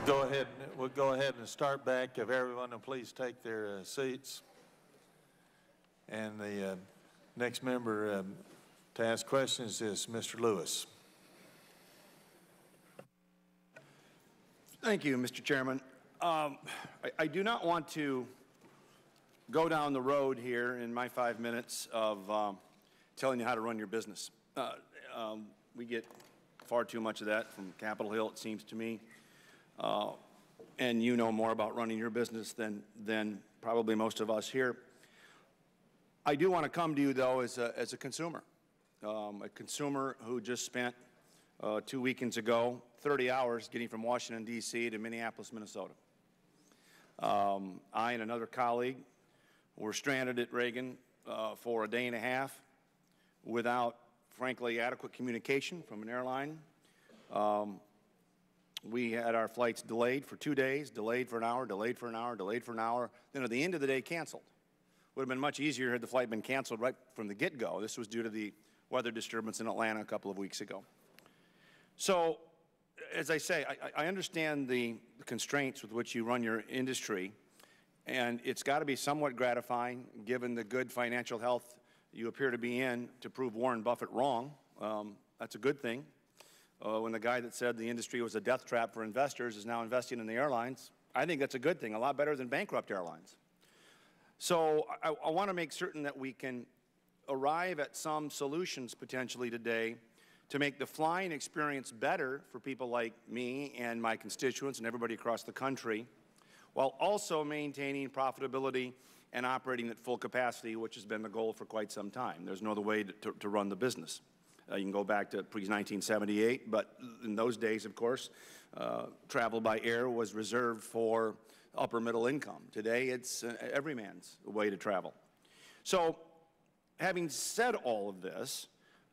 We'll go ahead and start back. If everyone will please take their seats. And the next member to ask questions is Mr. Lewis. Thank you, Mr. Chairman. I do not want to go down the road here in my 5 minutes of telling you how to run your business. We get far too much of that from Capitol Hill, it seems to me. And you know more about running your business than probably most of us here. I do want to come to you, though, as a consumer who just spent 2 weekends ago 30 hours getting from Washington, D.C. to Minneapolis, Minnesota. I and another colleague were stranded at Reagan for a day and a half without, frankly, adequate communication from an airline. We had our flights delayed for 2 days, delayed for an hour, delayed for an hour, delayed for an hour, then at the end of the day canceled. Would have been much easier had the flight been canceled right from the get-go. This was due to the weather disturbance in Atlanta a couple of weeks ago. So, as I say, I understand the constraints with which you run your industry, and it's got to be somewhat gratifying, given the good financial health you appear to be in, to prove Warren Buffett wrong. That's a good thing. When the guy that said the industry was a death trap for investors is now investing in the airlines, I think that's a good thing, a lot better than bankrupt airlines. So I want to make certain that we can arrive at some solutions potentially today to make the flying experience better for people like me and my constituents and everybody across the country, while also maintaining profitability and operating at full capacity, which has been the goal for quite some time. There's no other way to run the business. You can go back to pre-1978, but in those days, of course, travel by air was reserved for upper middle income. Today, it's every man's way to travel. So, having said all of this,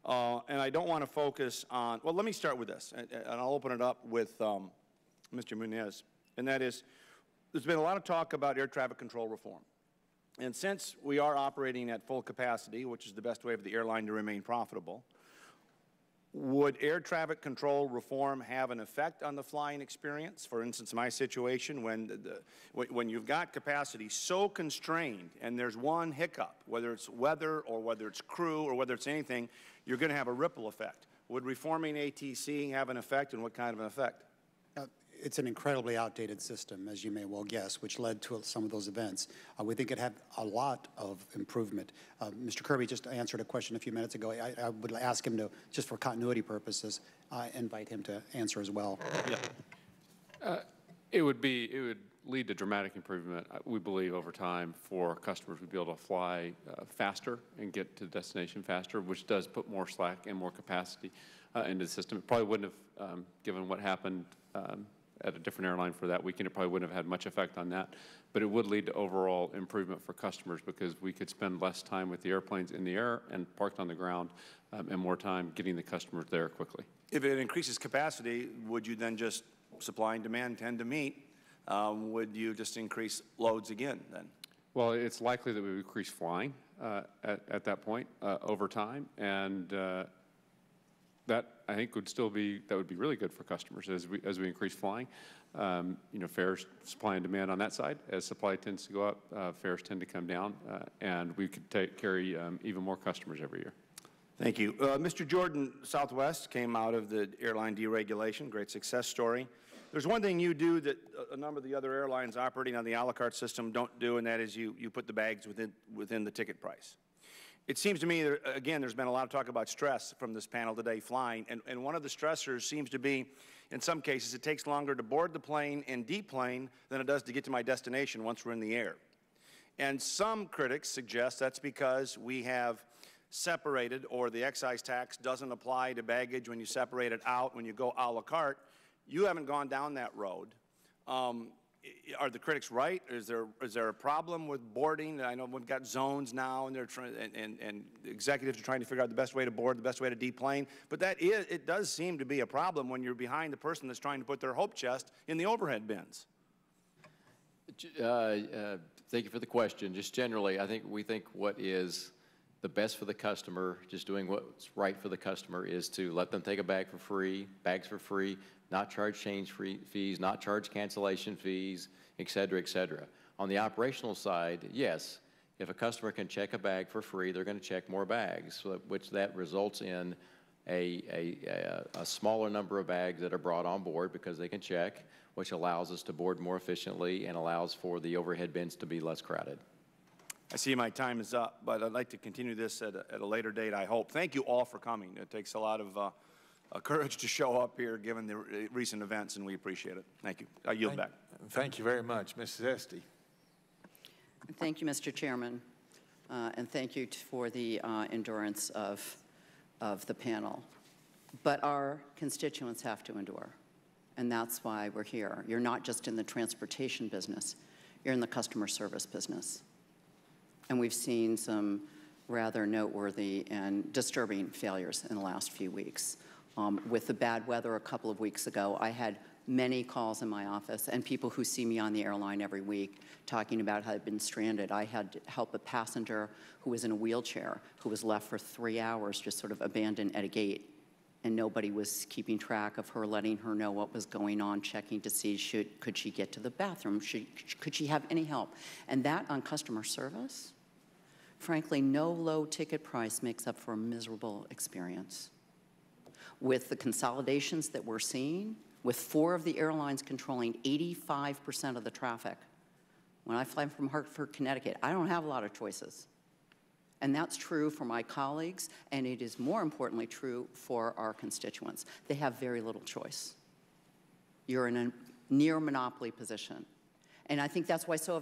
and I don't want to focus on, well, let me start with this, and I'll open it up with Mr. Munez, and that is, there's been a lot of talk about air traffic control reform. And since we are operating at full capacity, which is the best way for the airline to remain profitable, would air traffic control reform have an effect on the flying experience? For instance, my situation, when you've got capacity so constrained and there's one hiccup, whether it's weather or whether it's crew or whether it's anything, you're going to have a ripple effect. Would reforming ATC have an effect, and what kind of an effect? It's an incredibly outdated system, as you may well guess, which led to some of those events. We think it had a lot of improvement. Mr. Kirby just answered a question a few minutes ago. I would ask him to, just for continuity purposes, invite him to answer as well. Yeah. It would lead to dramatic improvement, we believe, over time for customers. We'd be able to fly faster and get to the destination faster, which does put more slack and more capacity into the system. It probably wouldn't have, given what happened at a different airline for that weekend, it probably wouldn't have had much effect on that, but it would lead to overall improvement for customers because we could spend less time with the airplanes in the air and parked on the ground and more time getting the customers there quickly. If it increases capacity, would you then just, supply and demand tend to meet, would you just increase loads again then? Well, it's likely that we would increase flying at that point over time, and that I think would still be, that would be really good for customers as we increase flying. You know, fares, supply and demand on that side. As supply tends to go up, fares tend to come down, and we could carry even more customers every year. Thank you. Mr. Jordan, Southwest came out of the airline deregulation, great success story. There's one thing you do that a number of the other airlines operating on the a la carte system don't do, and that is you put the bags within the ticket price. It seems to me, again, there's been a lot of talk about stress from this panel today flying, and one of the stressors seems to be, in some cases, it takes longer to board the plane and deplane than it does to get to my destination once we're in the air. And some critics suggest that's because we have separated, or the excise tax doesn't apply to baggage when you separate it out, when you go a la carte. You haven't gone down that road. Are the critics right? Is there a problem with boarding? I know we've got zones now, and they're trying, and executives are trying to figure out the best way to board, the best way to deplane. But it does seem to be a problem when you're behind the person that's trying to put their hope chest in the overhead bins. Thank you for the question. Just generally, we think what is the best for the customer, just doing what's right for the customer, is to let them take a bag for free, bags for free, not charge change fees, not charge cancellation fees, et cetera, et cetera. On the operational side, yes, if a customer can check a bag for free, they're going to check more bags, which that results in a smaller number of bags that are brought on board because they can check, which allows us to board more efficiently and allows for the overhead bins to be less crowded. I see my time is up, but I'd like to continue this at a later date, I hope. Thank you all for coming. It takes a lot of courage to show up here given the recent events, and we appreciate it. Thank you. I yield back. Thank you very much. Mrs. Esty. Thank you, Mr. Chairman, and thank you for the endurance of the panel. But our constituents have to endure, and that's why we're here. You're not just in the transportation business, you're in the customer service business. And we've seen some rather noteworthy and disturbing failures in the last few weeks. With the bad weather a couple of weeks ago, I had many calls in my office and people who see me on the airline every week talking about how they've been stranded. I had to help a passenger who was in a wheelchair who was left for 3 hours just sort of abandoned at a gate, and nobody was keeping track of her, letting her know what was going on, checking to see could she get to the bathroom, could she have any help. And that on customer service, frankly, no low ticket price makes up for a miserable experience. With the consolidations that we're seeing, with 4 of the airlines controlling 85% of the traffic. When I fly from Hartford, Connecticut, I don't have a lot of choices. And that's true for my colleagues, and it is more importantly true for our constituents. They have very little choice. You're in a near monopoly position. And I think that's why so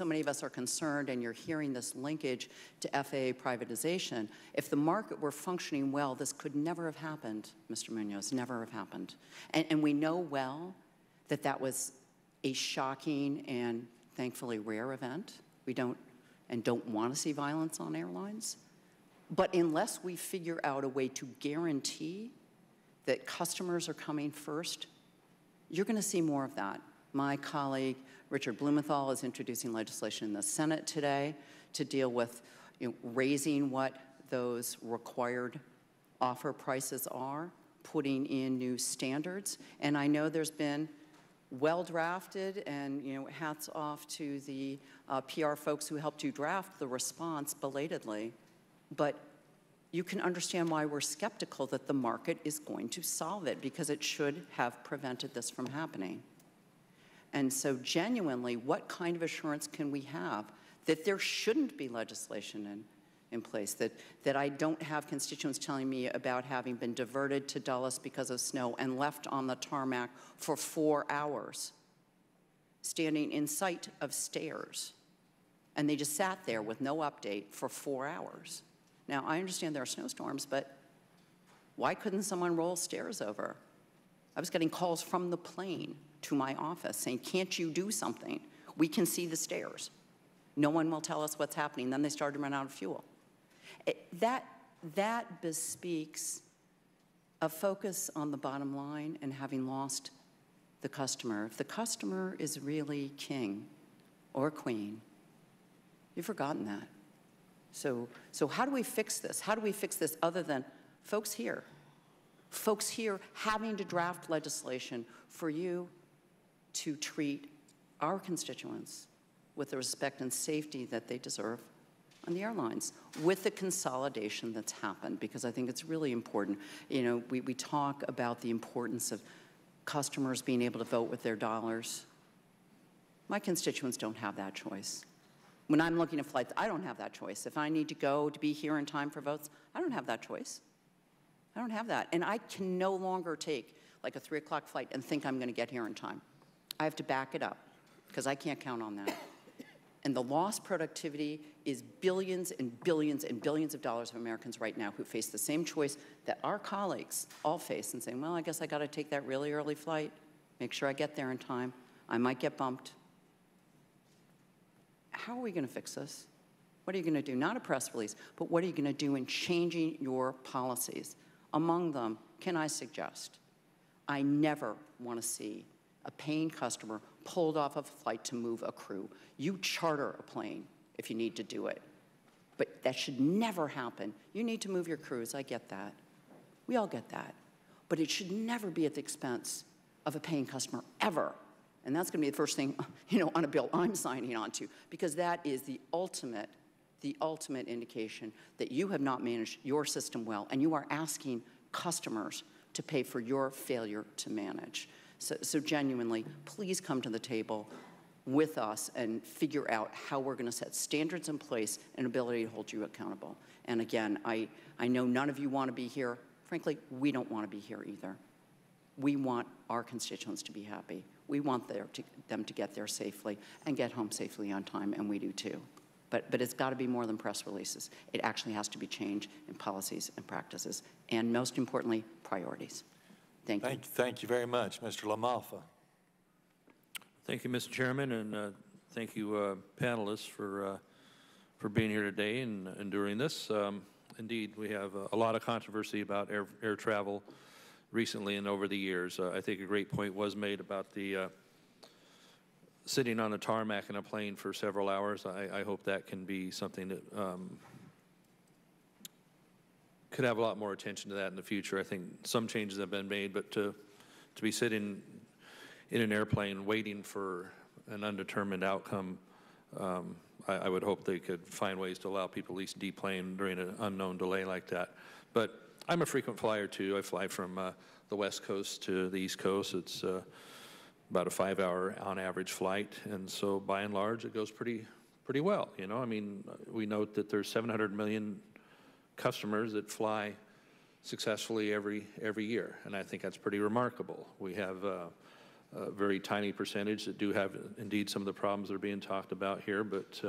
many of us are concerned, and you're hearing this linkage to FAA privatization. If the market were functioning well, this could never have happened, Mr. Munoz, never have happened. And we know well that that was a shocking and thankfully rare event. We don't want to see violence on airlines. But unless we figure out a way to guarantee that customers are coming first, you're going to see more of that. My colleague, Richard Blumenthal, is introducing legislation in the Senate today to deal with raising what those required offer prices are, putting in new standards. And I know there's been well-drafted, and hats off to the PR folks who helped you draft the response belatedly. But you can understand why we're skeptical that the market is going to solve it, because it should have prevented this from happening. And so genuinely, what kind of assurance can we have that there shouldn't be legislation in place, that I don't have constituents telling me about having been diverted to Dulles because of snow and left on the tarmac for 4 hours, standing in sight of stairs, and they just sat there with no update for 4 hours. Now, I understand there are snowstorms, but why couldn't someone roll stairs over? I was getting calls from the plane to my office saying, can't you do something? We can see the stairs. No one will tell us what's happening. Then they started to run out of fuel. That bespeaks a focus on the bottom line and having lost the customer. If the customer is really king or queen, you've forgotten that. So how do we fix this? How do we fix this other than folks here having to draft legislation for you to treat our constituents with the respect and safety that they deserve on the airlines, with the consolidation that's happened, because I think it's really important. We talk about the importance of customers being able to vote with their dollars. My constituents don't have that choice. When I'm looking at flights, I don't have that choice. If I need to go to be here in time for votes, I don't have that choice. I don't have that. And I can no longer take like a 3 o'clock flight and think I'm going to get here in time. I have to back it up because I can't count on that. And the lost productivity is billions and billions and billions of dollars of Americans right now who face the same choice that our colleagues all face and saying, well, I guess I got to take that really early flight, make sure I get there in time. I might get bumped. How are we going to fix this? What are you going to do? Not a press release, but what are you going to do in changing your policies? Among them, can I suggest, I never want to see a paying customer pulled off of a flight to move a crew. You charter a plane if you need to do it. But that should never happen. You need to move your crews, I get that. We all get that. But it should never be at the expense of a paying customer, ever. And that's going to be the first thing, on a bill I'm signing on to, because that is the ultimate indication that you have not managed your system well, and you are asking customers to pay for your failure to manage. So genuinely, please come to the table with us and figure out how we're going to set standards in place and ability to hold you accountable. And again, I know none of you want to be here. Frankly, we don't want to be here either. We want our constituents to be happy. We want them to get there safely and get home safely on time, and we do too. But it's got to be more than press releases. It actually has to be change in policies and practices, and most importantly, priorities. Thank you. Thank you very much. Mr. LaMalfa. Thank you, Mr. Chairman, and thank you, panelists, for being here today and enduring this. Indeed, we have a lot of controversy about air travel recently and over the years. I think a great point was made about the sitting on the tarmac in a plane for several hours. I hope that can be something that could have a lot more attention to that in the future. I think some changes have been made, but to be sitting in an airplane waiting for an undetermined outcome, I would hope they could find ways to allow people at least deplane during an unknown delay like that. But I'm a frequent flyer too. I fly from the West Coast to the East Coast. It's about a 5-hour on average flight, and so by and large it goes pretty well. I mean, we note that there's 700 million customers that fly successfully every year, and I think that's pretty remarkable. We have a very tiny percentage that do have indeed some of the problems that are being talked about here, but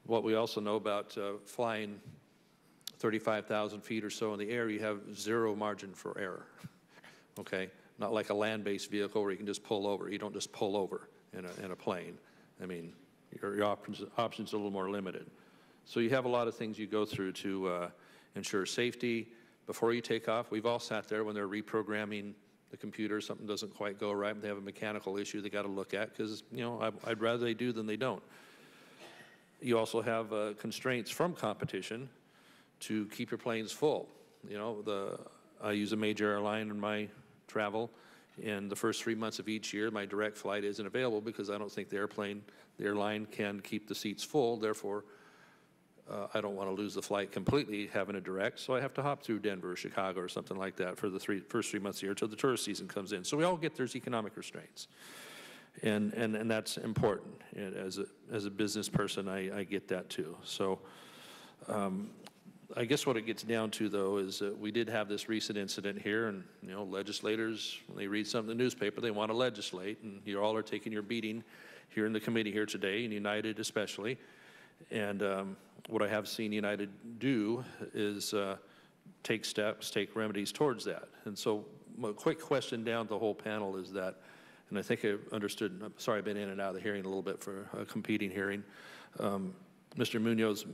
what we also know about flying 35,000 feet or so in the air, you have zero margin for error, okay? Not like a land-based vehicle where you can just pull over. You don't just pull over in a plane. I mean, your options are a little more limited. So you have a lot of things you go through to ensure safety. Before you take off, we've all sat there when they're reprogramming the computer, something doesn't quite go right, they have a mechanical issue they got to look at, because, I'd rather they do than they don't. You also have constraints from competition to keep your planes full. I use a major airline in my travel, and the first 3 months of each year, my direct flight isn't available because I don't think the airline can keep the seats full. Therefore, I don't want to lose the flight completely having a direct, so I have to hop through Denver or Chicago or something like that for the first 3 months of the year until the tourist season comes in. So we all get there's economic restraints, and that's important. And as a business person, I get that too. So I guess what it gets down to, though, is that we did have this recent incident here, and legislators, when they read something in the newspaper, they want to legislate, and you all are taking your beating here in the committee here today, and United especially. And what I have seen United do is take steps, take remedies towards that. And so my quick question down the whole panel is that, and I think I understood, I'm sorry I've been in and out of the hearing a little bit for a competing hearing. Mr. Munoz,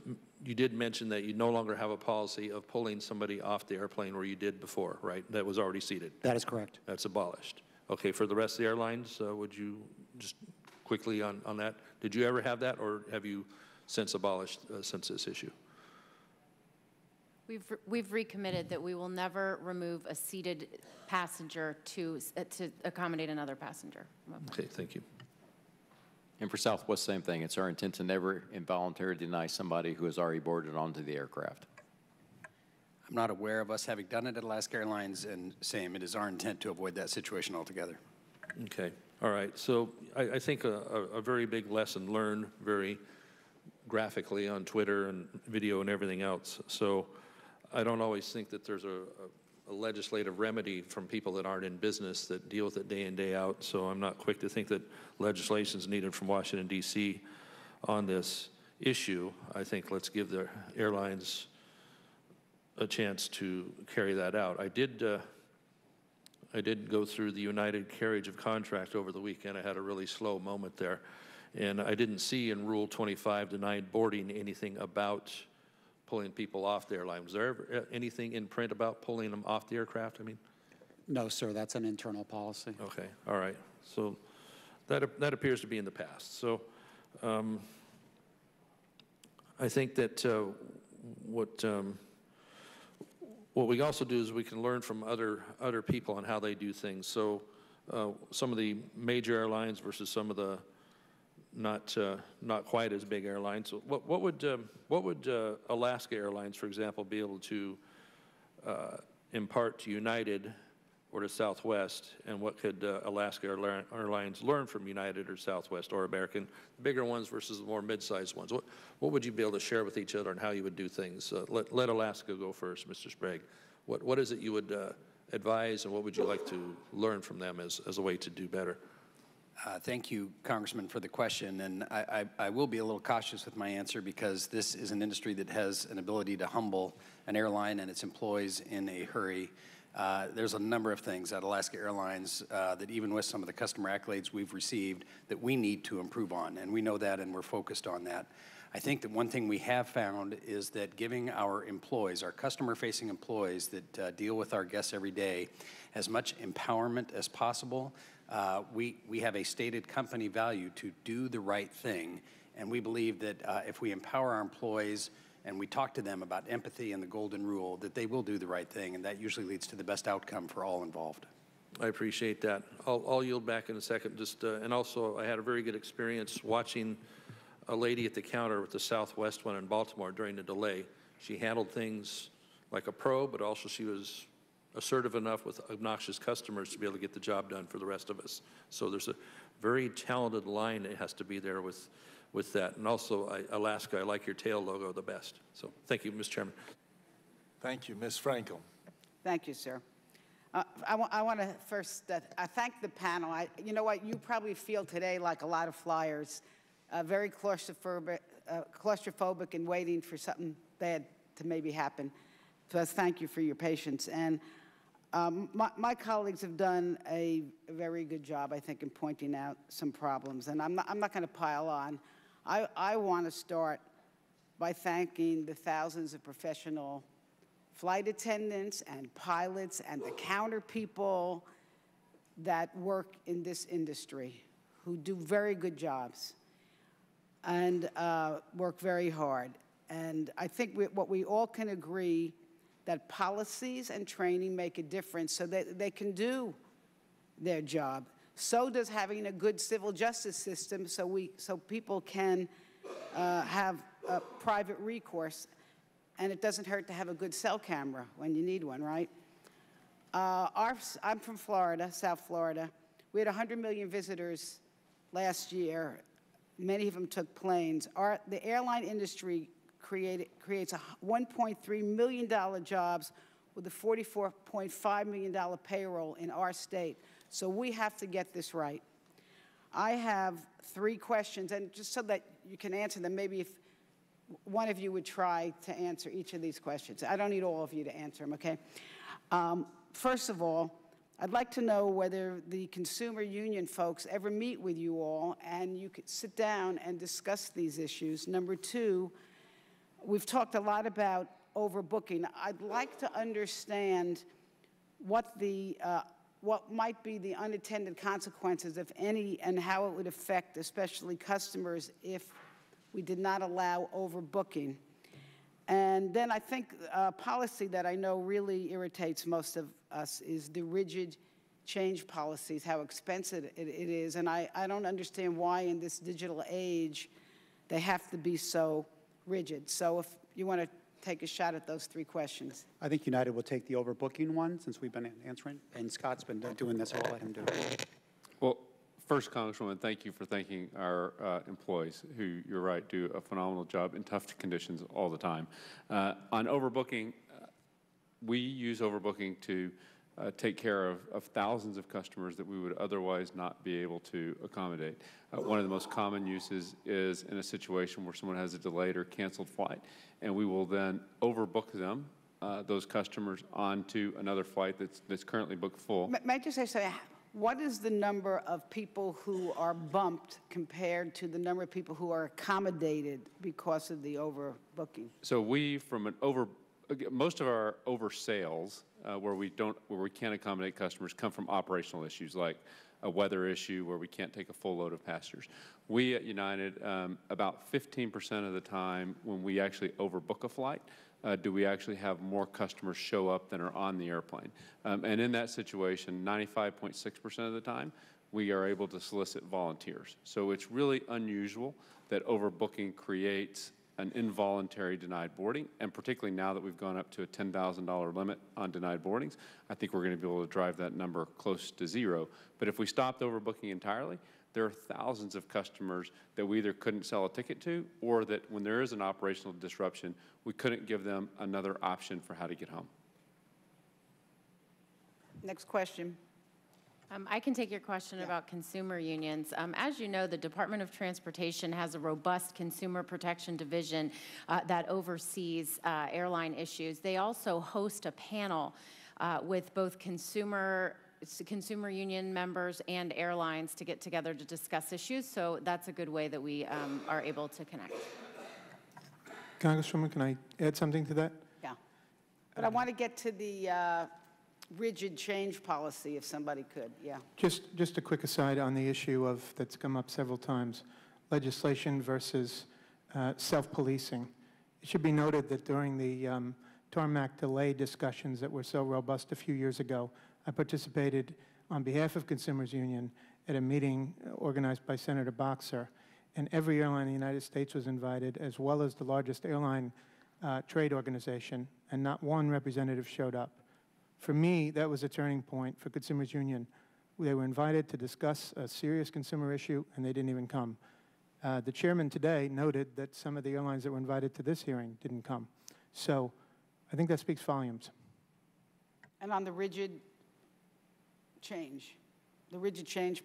you did mention that you no longer have a policy of pulling somebody off the airplane where you did before, right? That was already seated. That is correct. That's abolished. Okay, for the rest of the airlines, would you just quickly on that, did you ever have that, or have you since abolished since this issue? We've recommitted that we will never remove a seated passenger to accommodate another passenger. Okay, thank you. And for Southwest, same thing. It's our intent to never involuntarily deny somebody who has already boarded onto the aircraft. I'm not aware of us having done it at Alaska Airlines, and same, it is our intent to avoid that situation altogether. Okay, all right. So I think a very big lesson learned very graphically on Twitter and video and everything else. So I don't always think that there's a legislative remedy from people that aren't in business that deal with it day in, day out. So I'm not quick to think that legislation is needed from Washington, D.C. on this issue. I think let's give the airlines a chance to carry that out. I did go through the United Carriage of Contract over the weekend. I had a really slow moment there. And I didn't see in Rule 25 denied boarding anything about pulling people off the airline. Was there ever anything in print about pulling them off the aircraft? I mean, No, sir, that's an internal policy. okay, all right. So that appears to be in the past. So I think that what we also do is we can learn from other people on how they do things. So some of the major airlines versus some of the not quite as big airlines. So what would Alaska Airlines, for example, be able to impart to United or to Southwest, and what could Alaska Airlines learn from United or Southwest or American, the bigger ones versus the more mid-sized ones? What would you be able to share with each other on how you would do things? Let Alaska go first, Mr. Sprague. What is it you would advise, and what would you like to learn from them as a way to do better? Thank you, Congressman, for the question. And I will be a little cautious with my answer because this is an industry that has an ability to humble an airline and its employees in a hurry. There's a number of things at Alaska Airlines that even with some of the customer accolades we've received that we need to improve on, and we know that and we're focused on that. I think that one thing we have found is that giving our employees, our customer-facing employees that deal with our guests every day, as much empowerment as possible. We have a stated company value to do the right thing, and we believe that if we empower our employees and we talk to them about empathy and the golden rule, that they will do the right thing, and that usually leads to the best outcome for all involved. I appreciate that. I'll yield back in a second. And also, I had a very good experience watching a lady at the counter with the Southwest one in Baltimore during the delay. She handled things like a pro, but also she was assertive enough with obnoxious customers to be able to get the job done for the rest of us. So there's a very talented line that has to be there with that. And also, Alaska, I like your tail logo the best. So thank you, Mr. Chairman. Thank you. Ms. Frankel. Thank you, sir. I want to first I thank the panel. You know what? You probably feel today like a lot of flyers, very claustrophobic and waiting for something bad to maybe happen. So thank you for your patience. And my colleagues have done a very good job, I think, in pointing out some problems. And I'm not going to pile on. I want to start by thanking the thousands of professional flight attendants and pilots and the counter people that work in this industry who do very good jobs and work very hard. And I think what we all can agree that policies and training make a difference so that they can do their job. So does having a good civil justice system so people can have private recourse. And it doesn't hurt to have a good cell camera when you need one, right? I'm from Florida, South Florida. We had 100 million visitors last year. Many of them took planes. The airline industry creates $1.3 million jobs with a $44.5 million payroll in our state. So we have to get this right. I have 3 questions, and just so that you can answer them, maybe if one of you would try to answer each of these questions. I don't need all of you to answer them, okay? First of all, I'd like to know whether the consumer union folks ever meet with you all and you could sit down and discuss these issues. Number 2, we've talked a lot about overbooking. I'd like to understand what might be the unintended consequences, if any, and how it would affect especially customers if we did not allow overbooking. And then I think a policy that I know really irritates most of us is the rigid change policies, how expensive it is. And I don't understand why in this digital age they have to be so rigid. So if you want to take a shot at those 3 questions. I think United will take the overbooking one since we've been answering, and Scott's been doing this, so I'll let him do it. Well, first, Congresswoman, thank you for thanking our employees who, you're right, do a phenomenal job in tough conditions all the time. On overbooking, we use overbooking to take care of thousands of customers that we would otherwise not be able to accommodate. One of the most common uses is in a situation where someone has a delayed or canceled flight, and we will then overbook them, those customers, onto another flight that's currently booked full. May I just say, what is the number of people who are bumped compared to the number of people who are accommodated because of the overbooking? So we, most of our oversales where we can't accommodate customers come from operational issues like a weather issue where we can't take a full load of passengers. We at United, about 15% of the time when we actually overbook a flight, do we actually have more customers show up than are on the airplane. And in that situation, 95.6% of the time, we are able to solicit volunteers. So it's really unusual that overbooking creates an involuntary denied boarding, and particularly now that we've gone up to a $10,000 limit on denied boardings, I think we're going to be able to drive that number close to zero. But if we stopped overbooking entirely, there are thousands of customers that we either couldn't sell a ticket to, or that when there is an operational disruption, we couldn't give them another option for how to get home. Next question. I can take your question about consumer unions. As you know, the Department of Transportation has a robust consumer protection division that oversees airline issues. They also host a panel with both consumer union members and airlines to get together to discuss issues. So that's a good way that we are able to connect. Congresswoman, can I add something to that? Yeah. But I want to get to the rigid change policy, if somebody could. Yeah. Just a quick aside on the issue of that's come up several times, legislation versus self-policing. It should be noted that during the tarmac delay discussions that were so robust a few years ago, I participated on behalf of Consumers Union at a meeting organized by Senator Boxer, and every airline in the United States was invited, as well as the largest airline trade organization, and not one representative showed up. For me, that was a turning point for Consumers Union. They were invited to discuss a serious consumer issue, and they didn't even come. The chairman today noted that some of the airlines that were invited to this hearing didn't come. So I think that speaks volumes. And on the rigid change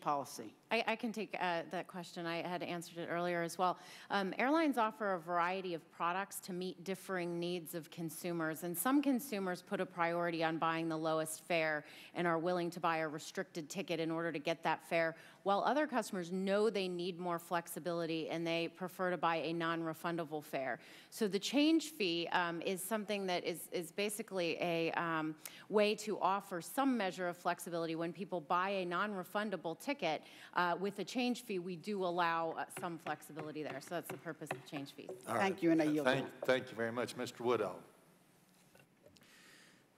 policy. I can take that question. I had answered it earlier as well. Airlines offer a variety of products to meet differing needs of consumers, and some consumers put a priority on buying the lowest fare and are willing to buy a restricted ticket in order to get that fare, while other customers know they need more flexibility and they prefer to buy a non-refundable fare. So the change fee is something that is basically a way to offer some measure of flexibility when people buy a non-refundable ticket. With the change fee, we do allow some flexibility there. So that's the purpose of change fees. Thank you, and I yield. Thank you very much. Mr. Woodall.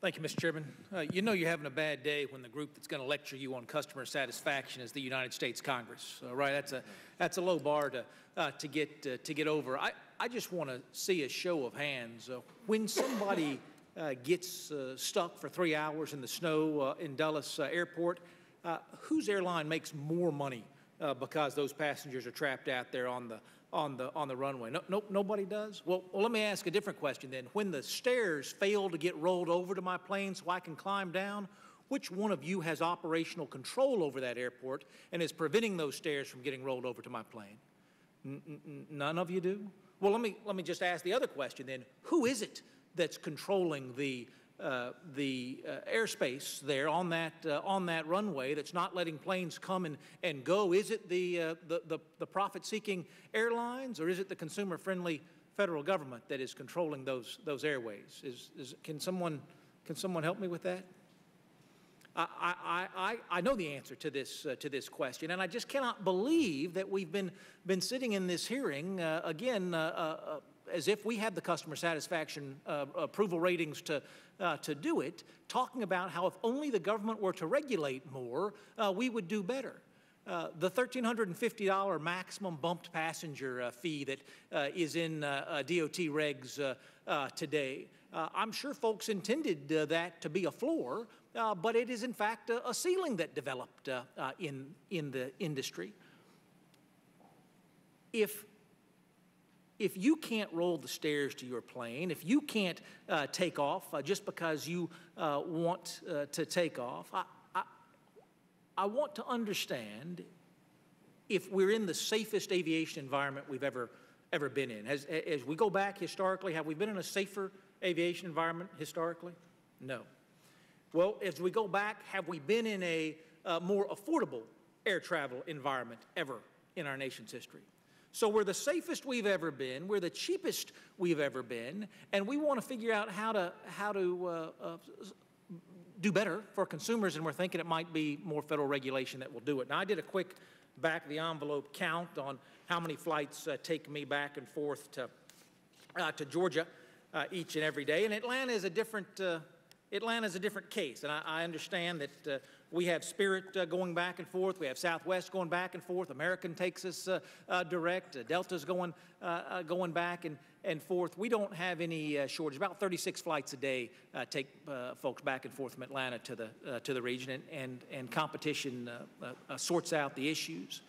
Thank you, Mr. Chairman. You know you're having a bad day when the group that's going to lecture you on customer satisfaction is the United States Congress, right? That's a low bar to get over. I just want to see a show of hands. When somebody gets stuck for 3 hours in the snow in Dulles Airport, whose airline makes more money because those passengers are trapped out there on the runway? Nobody does? Well, let me ask a different question then. When the stairs fail to get rolled over to my plane so I can climb down, which one of you has operational control over that airport and is preventing those stairs from getting rolled over to my plane? None of you do? Well, let me just ask the other question then. Who is it that's controlling the airspace there on that runway that's not letting planes come and go? Is it the profit-seeking airlines, or is it the consumer-friendly federal government that is controlling those airways? Can someone help me with that? I know the answer to this question, and I just cannot believe that we've been sitting in this hearing again as if we have the customer satisfaction approval ratings to do it, talking about how if only the government were to regulate more, we would do better. The $1,350 maximum bumped passenger fee that is in DOT regs today, I'm sure folks intended that to be a floor, but it is in fact a ceiling that developed in the industry. If you can't roll the stairs to your plane, if you can't take off just because you want to take off, I want to understand if we're in the safest aviation environment we've ever been in. As we go back historically, have we been in a safer aviation environment historically? No. Well, as we go back, have we been in a more affordable air travel environment ever in our nation's history? So we're the safest we've ever been, we're the cheapest we've ever been, and we want to figure out how to do better for consumers, and we're thinking it might be more federal regulation that will do it. Now, I did a quick back-of-the-envelope count on how many flights take me back and forth to Georgia each and every day, and Atlanta is a different case. And I understand that we have Spirit going back and forth, we have Southwest going back and forth, American takes us direct, Delta's going back and forth. We don't have any shortage. About 36 flights a day take folks back and forth from Atlanta to the region, and competition sorts out the issues.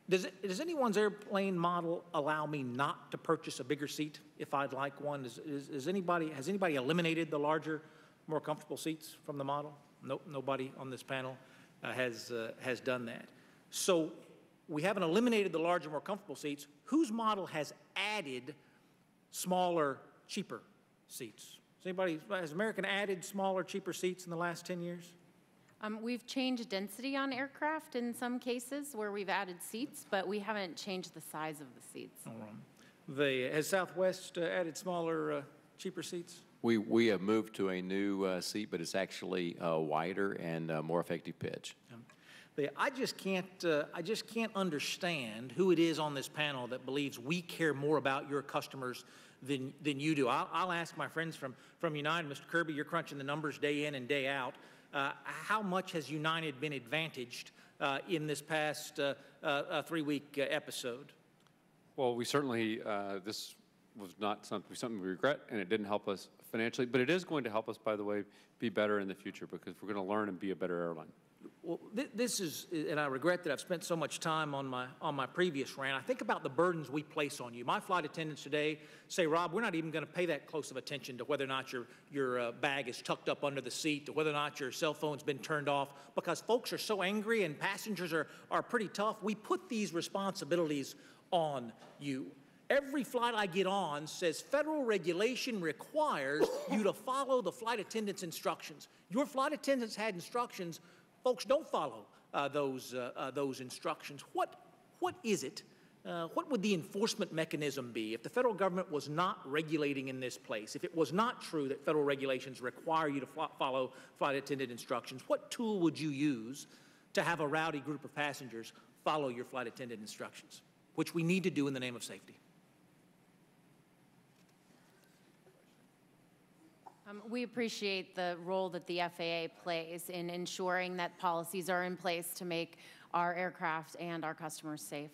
Does anyone's airplane model allow me not to purchase a bigger seat if I'd like one? Has anybody eliminated the larger, more comfortable seats from the model? Nope, nobody on this panel has done that. So we haven't eliminated the larger, more comfortable seats. Whose model has added smaller, cheaper seats? Has American added smaller, cheaper seats in the last 10 years? We've changed density on aircraft in some cases where we've added seats, but we haven't changed the size of the seats. All right. Has Southwest added smaller, cheaper seats? We have moved to a new seat, but it's actually wider and more effective pitch. I just can't understand who it is on this panel that believes we care more about your customers than you do. I'll ask my friends from United, Mr. Kirby, you're crunching the numbers day in and day out. How much has United been advantaged in this past 3-week episode? Well, we certainly, this was not something we regret, and it didn't help us financially, but it is going to help us, by the way, be better in the future, because we're going to learn and be a better airline. Well, this is, and I regret that I've spent so much time on my previous rant. I think about the burdens we place on you. My flight attendants today say, Rob, we're not even going to pay that close of attention to whether or not your bag is tucked up under the seat, to whether or not your cell phone's been turned off, because folks are so angry and passengers are pretty tough. We put these responsibilities on you. Every flight I get on says federal regulation requires you to follow the flight attendant's instructions. Your flight attendants had instructions. Folks don't follow those instructions. What is it? What would the enforcement mechanism be if the federal government was not regulating in this place? If it was not true that federal regulations require you to follow flight attendant instructions, what tool would you use to have a rowdy group of passengers follow your flight attendant instructions, which we need to do in the name of safety? We appreciate the role that the FAA plays in ensuring that policies are in place to make our aircraft and our customers safe.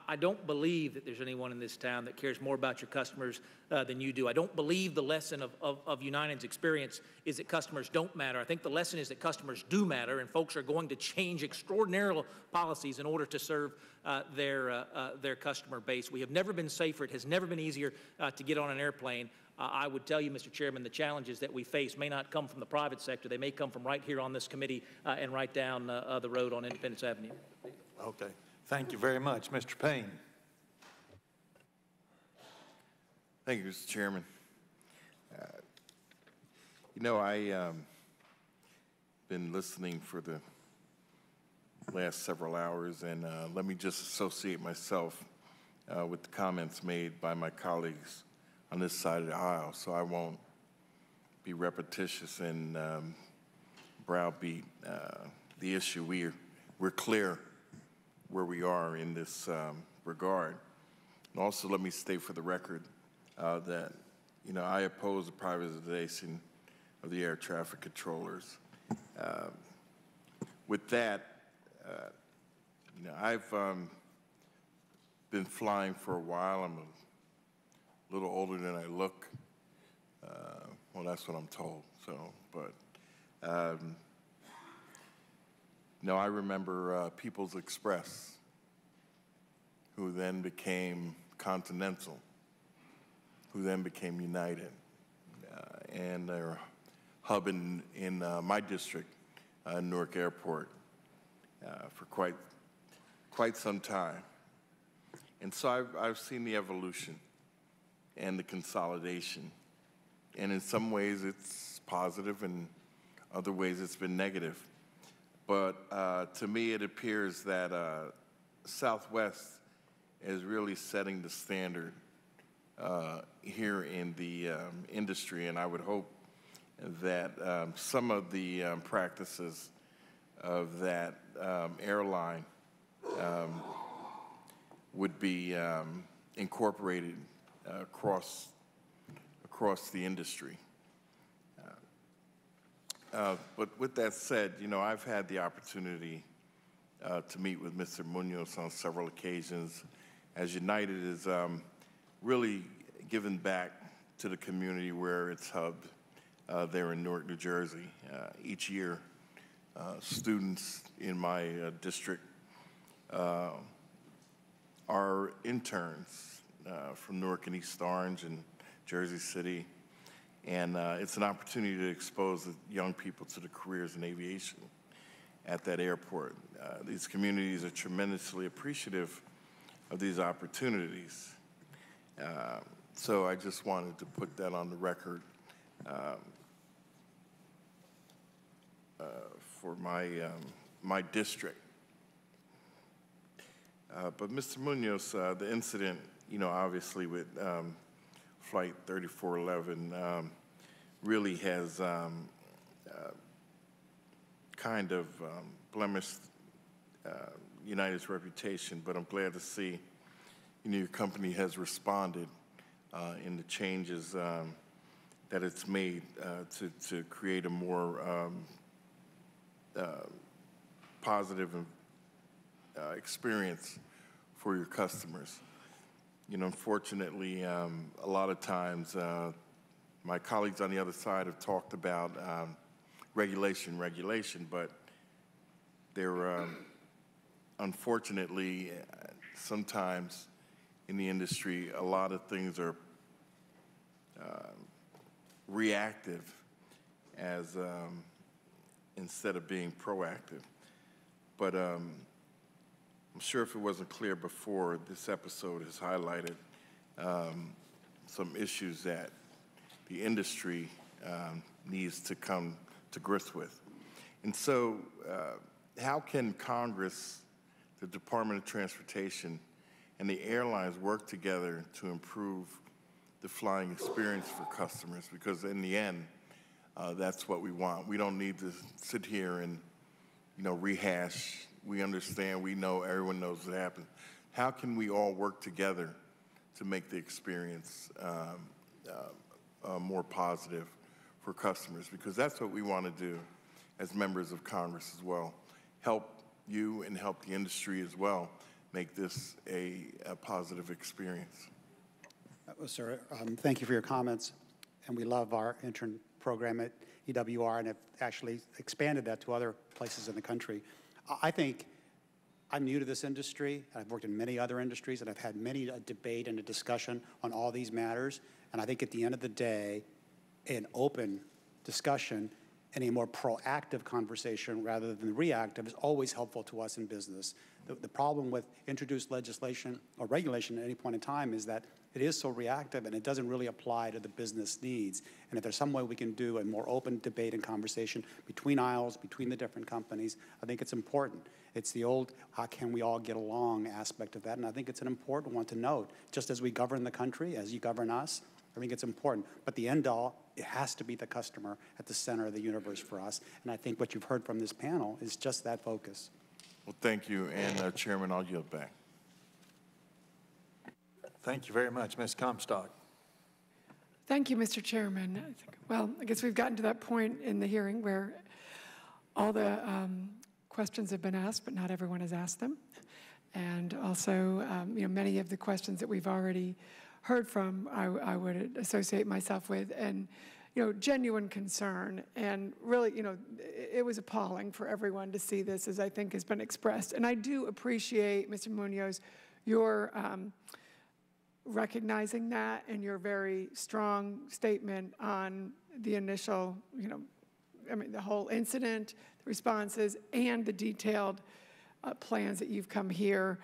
I don't believe that there's anyone in this town that cares more about your customers than you do. I don't believe the lesson of United's experience is that customers don't matter. I think the lesson is that customers do matter, and folks are going to change extraordinary policies in order to serve their customer base. We have never been safer. It has never been easier to get on an airplane. I would tell you, Mr. Chairman, the challenges that we face may not come from the private sector. They may come from right here on this committee and right down the road on Independence Avenue. Okay. Thank you very much. Mr. Payne. Thank you, Mr. Chairman. I've been listening for the last several hours, and let me just associate myself with the comments made by my colleagues on this side of the aisle, so I won't be repetitious and browbeat the issue. We're clear where we are in this regard. And also, let me state for the record that, I oppose the privatization of the air traffic controllers. With that, I've been flying for a while. I'm a little older than I look. Well, that's what I'm told. I remember People's Express, who then became Continental, who then became United, and they're hubbing in my district, Newark Airport, for quite some time. And so I've seen the evolution and the consolidation. And in some ways it's positive, and other ways it's been negative. But to me, it appears that Southwest is really setting the standard here in the industry, and I would hope that some of the practices of that airline would be incorporated across the industry. But with that said, you know, I've had the opportunity to meet with Mr. Munoz on several occasions, as United is really giving back to the community where it's hubbed there in Newark, New Jersey. Each year, students in my district are interns from Newark and East Orange and Jersey City, and it's an opportunity to expose the young people to the careers in aviation at that airport. These communities are tremendously appreciative of these opportunities. So I just wanted to put that on the record for my district. But Mr. Munoz, the incident, you know, obviously with Flight 3411 really has kind of blemished United's reputation, but I'm glad to see, you know, your company has responded in the changes that it's made to create a more positive experience for your customers. You know, unfortunately, a lot of times my colleagues on the other side have talked about regulation, but there unfortunately, sometimes in the industry, a lot of things are reactive as instead of being proactive. But I'm sure if it wasn't clear before, this episode has highlighted some issues that the industry needs to come to grips with. And so how can Congress, the Department of Transportation, and the airlines work together to improve the flying experience for customers? Because in the end, that's what we want. We don't need to sit here and, you know, rehash. We understand, we know, everyone knows what happened. How can we all work together to make the experience more positive for customers? Because that's what we want to do as members of Congress as well. Help you and help the industry as well make this a positive experience. Sir, thank you for your comments. And we love our intern program at EWR and have actually expanded that to other places in the country. I think I'm new to this industry. I've worked in many other industries, and I've had many a debate and a discussion on all these matters. And I think at the end of the day, an open discussion and a more proactive conversation rather than reactive is always helpful to us in business. The problem with introduced legislation or regulation at any point in time is that it is so reactive and it doesn't really apply to the business needs. And if there's some way we can do a more open debate and conversation between aisles, between the different companies, I think it's important. It's the old, how can we all get along aspect of that, and I think it's an important one to note. Just as we govern the country, as you govern us, I think it's important. But the end all, it has to be the customer at the center of the universe for us. And I think what you've heard from this panel is just that focus. Well, thank you. And Chairman, I'll yield back. Thank you very much. Ms. Comstock. Thank you, Mr. Chairman. Well, I guess we've gotten to that point in the hearing where all the questions have been asked, but not everyone has asked them. And also, you know, many of the questions that we've already heard from, I would associate myself with, and, you know, genuine concern. And really, you know, it was appalling for everyone to see this, as I think has been expressed. And I do appreciate, Mr. Munoz, your recognizing that and your very strong statement on the initial, you know, I mean, the whole incident, the responses, and the detailed plans that you've come here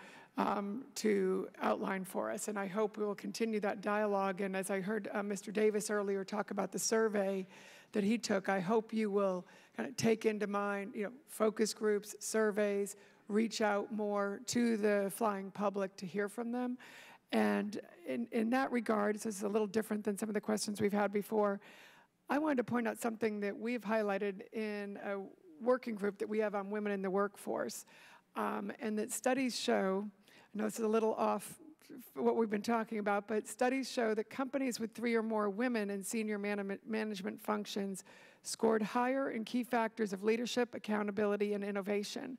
to outline for us. And I hope we will continue that dialogue. And as I heard Mr. Davis earlier talk about the survey that he took, I hope you will kind of take into mind, you know, focus groups, surveys, reach out more to the flying public to hear from them. And in that regard, so this is a little different than some of the questions we've had before, I wanted to point out something that we've highlighted in a working group that we have on women in the workforce, and that studies show, I know this is a little off what we've been talking about, but studies show that companies with 3 or more women in senior management functions scored higher in key factors of leadership, accountability, and innovation,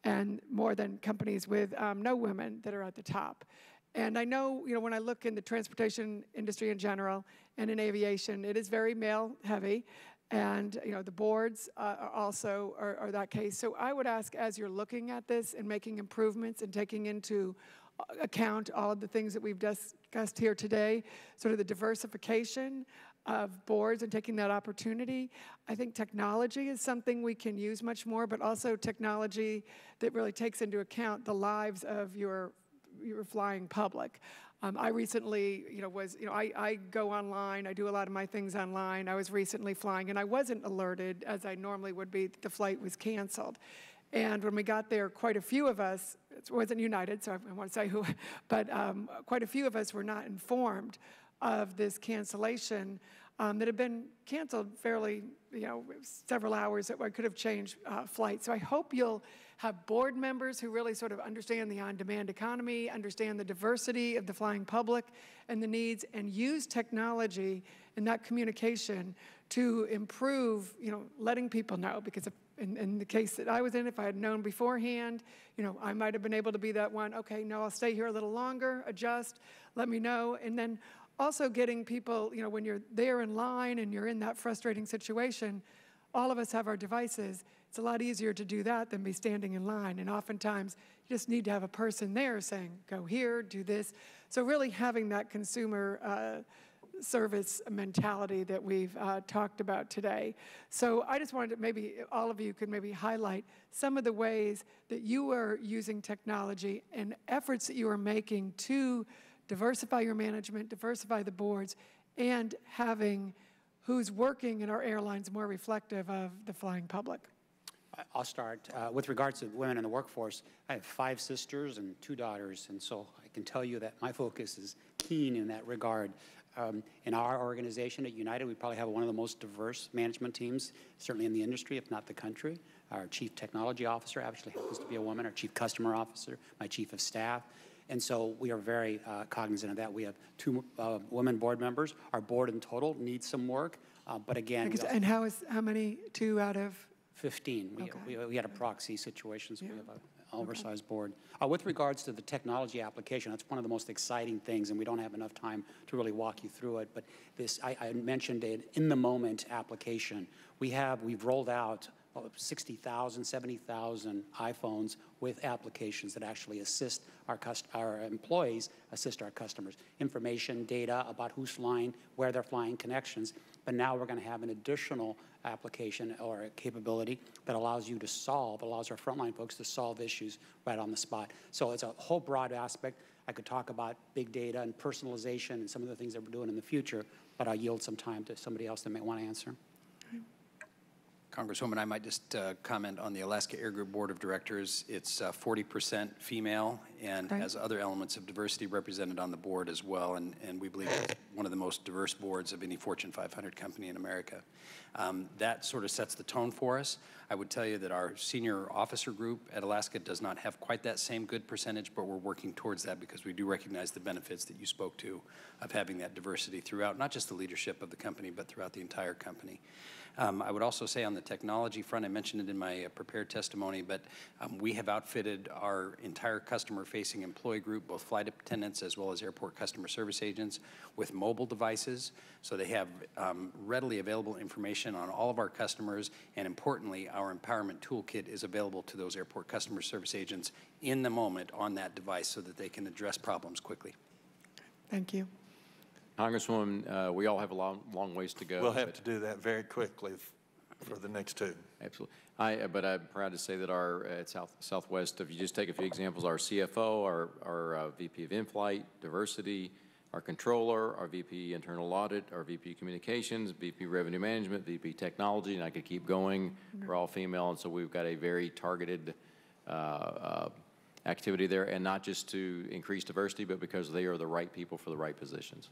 and more than companies with no women that are at the top. And I know, when I look in the transportation industry in general and in aviation, it is very male-heavy, and the boards are that case. So I would ask, as you're looking at this and making improvements and taking into account all of the things that we've discussed here today, sort of the diversification of boards and taking that opportunity. I think technology is something we can use much more, but also technology that really takes into account the lives of your flying public. I recently, I go online, I do a lot of my things online. I was recently flying, and I wasn't alerted, as I normally would be, that the flight was canceled. And when we got there, quite a few of us, it wasn't United, so I won't say who, but quite a few of us were not informed of this cancellation that had been canceled fairly, several hours that could have changed flights. So I hope you'll have board members who really sort of understand the on-demand economy, understand the diversity of the flying public and the needs, and use technology in that communication to improve, letting people know. Because in the case that I was in, if I had known beforehand, I might have been able to be that one, okay, no, I'll stay here a little longer, adjust, let me know. And then also getting people, when you're there in line and you're in that frustrating situation, all of us have our devices. It's a lot easier to do that than be standing in line. And oftentimes, you just need to have a person there saying, go here, do this. So really having that consumer service mentality that we've talked about today. So I just wanted to maybe all of you could maybe highlight some of the ways that you are using technology and efforts that you are making to diversify your management, diversify the boards, and having who's working in our airlines more reflective of the flying public. I'll start. With regards to women in the workforce, I have 5 sisters and 2 daughters, and so I can tell you that my focus is keen in that regard. In our organization at United, we probably have one of the most diverse management teams, certainly in the industry, if not the country. Our chief technology officer actually happens to be a woman, our chief customer officer, my chief of staff. And so we are very cognizant of that. We have 2 women board members. Our board in total needs some work, but again. And how many? 2 out of? 15. Okay. We had a proxy situation, so we have an oversized board. With regards to the technology application, that's one of the most exciting things, and we don't have enough time to really walk you through it. But this, I mentioned an in-the-moment application. We've rolled out 60,000, 70,000 iPhones with applications that actually assist our employees, assist our customers. Information, data about who's flying, where they're flying, connections. But now we're going to have an additional application or a capability that allows our frontline folks to solve issues right on the spot. So it's a whole broad aspect. I could talk about big data and personalization and some of the things that we're doing in the future, but I'll yield some time to somebody else that may want to answer. Congresswoman, I might just comment on the Alaska Air Group Board of Directors. It's 40% female and has other elements of diversity represented on the board as well, and we believe it's one of the most diverse boards of any Fortune 500 company in America. That sort of sets the tone for us. I would tell you that our senior officer group at Alaska does not have quite that same good percentage, but we're working towards that because we do recognize the benefits that you spoke to of having that diversity throughout, not just the leadership of the company, but throughout the entire company. I would also say on the technology front, I mentioned it in my prepared testimony, but we have outfitted our entire customer-facing employee group, both flight attendants as well as airport customer service agents, with mobile devices, so they have readily available information on all of our customers, and importantly, our empowerment toolkit is available to those airport customer service agents in the moment on that device so that they can address problems quickly. Thank you. Congresswoman, we all have a long ways to go. We'll have to do that very quickly for the next 2. Absolutely. But I'm proud to say that our at Southwest, if you just take a few examples, our CFO, our VP of in-flight diversity, our controller, our VP internal audit, our VP communications, VP revenue management, VP technology, and I could keep going. We're all female, and so we've got a very targeted activity there, and not just to increase diversity, but because they are the right people for the right positions.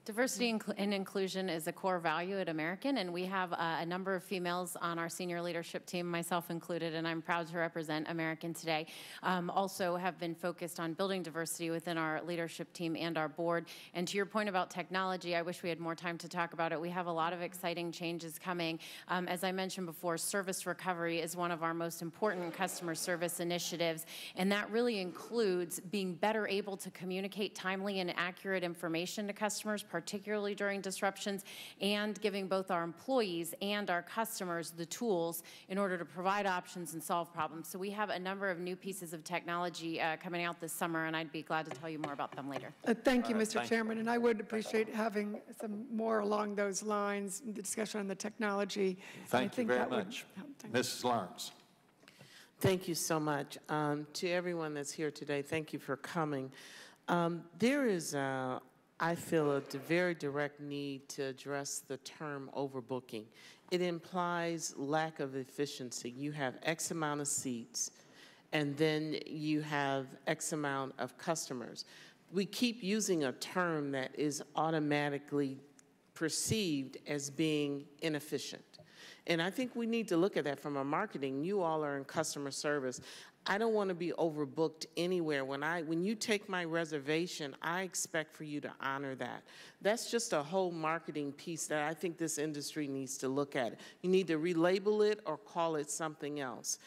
Diversity and inclusion is a core value at American, and we have a number of females on our senior leadership team, myself included, and I'm proud to represent American today. Also have been focused on building diversity within our leadership team and our board. And to your point about technology, I wish we had more time to talk about it. We have a lot of exciting changes coming. As I mentioned before, service recovery is one of our most important customer service initiatives, and that really includes being better able to communicate timely and accurate information to customers, particularly during disruptions, and giving both our employees and our customers the tools in order to provide options and solve problems. So we have a number of new pieces of technology coming out this summer, and I'd be glad to tell you more about them later. Thank you, Mr. Chairman, and I would appreciate having some more along those lines, the discussion on the technology. Thank you very much. Mrs. Lawrence. Thank you so much. To everyone that's here today, thank you for coming. There is I feel a very direct need to address the term overbooking. It implies lack of efficiency. You have X amount of seats, and then you have X amount of customers. We keep using a term that is automatically perceived as being inefficient. And I think we need to look at that from a marketing. You all are in customer service. I don't want to be overbooked anywhere. When you take my reservation, I expect for you to honor that. That's just a whole marketing piece that I think this industry needs to look at. You need to relabel it or call it something else.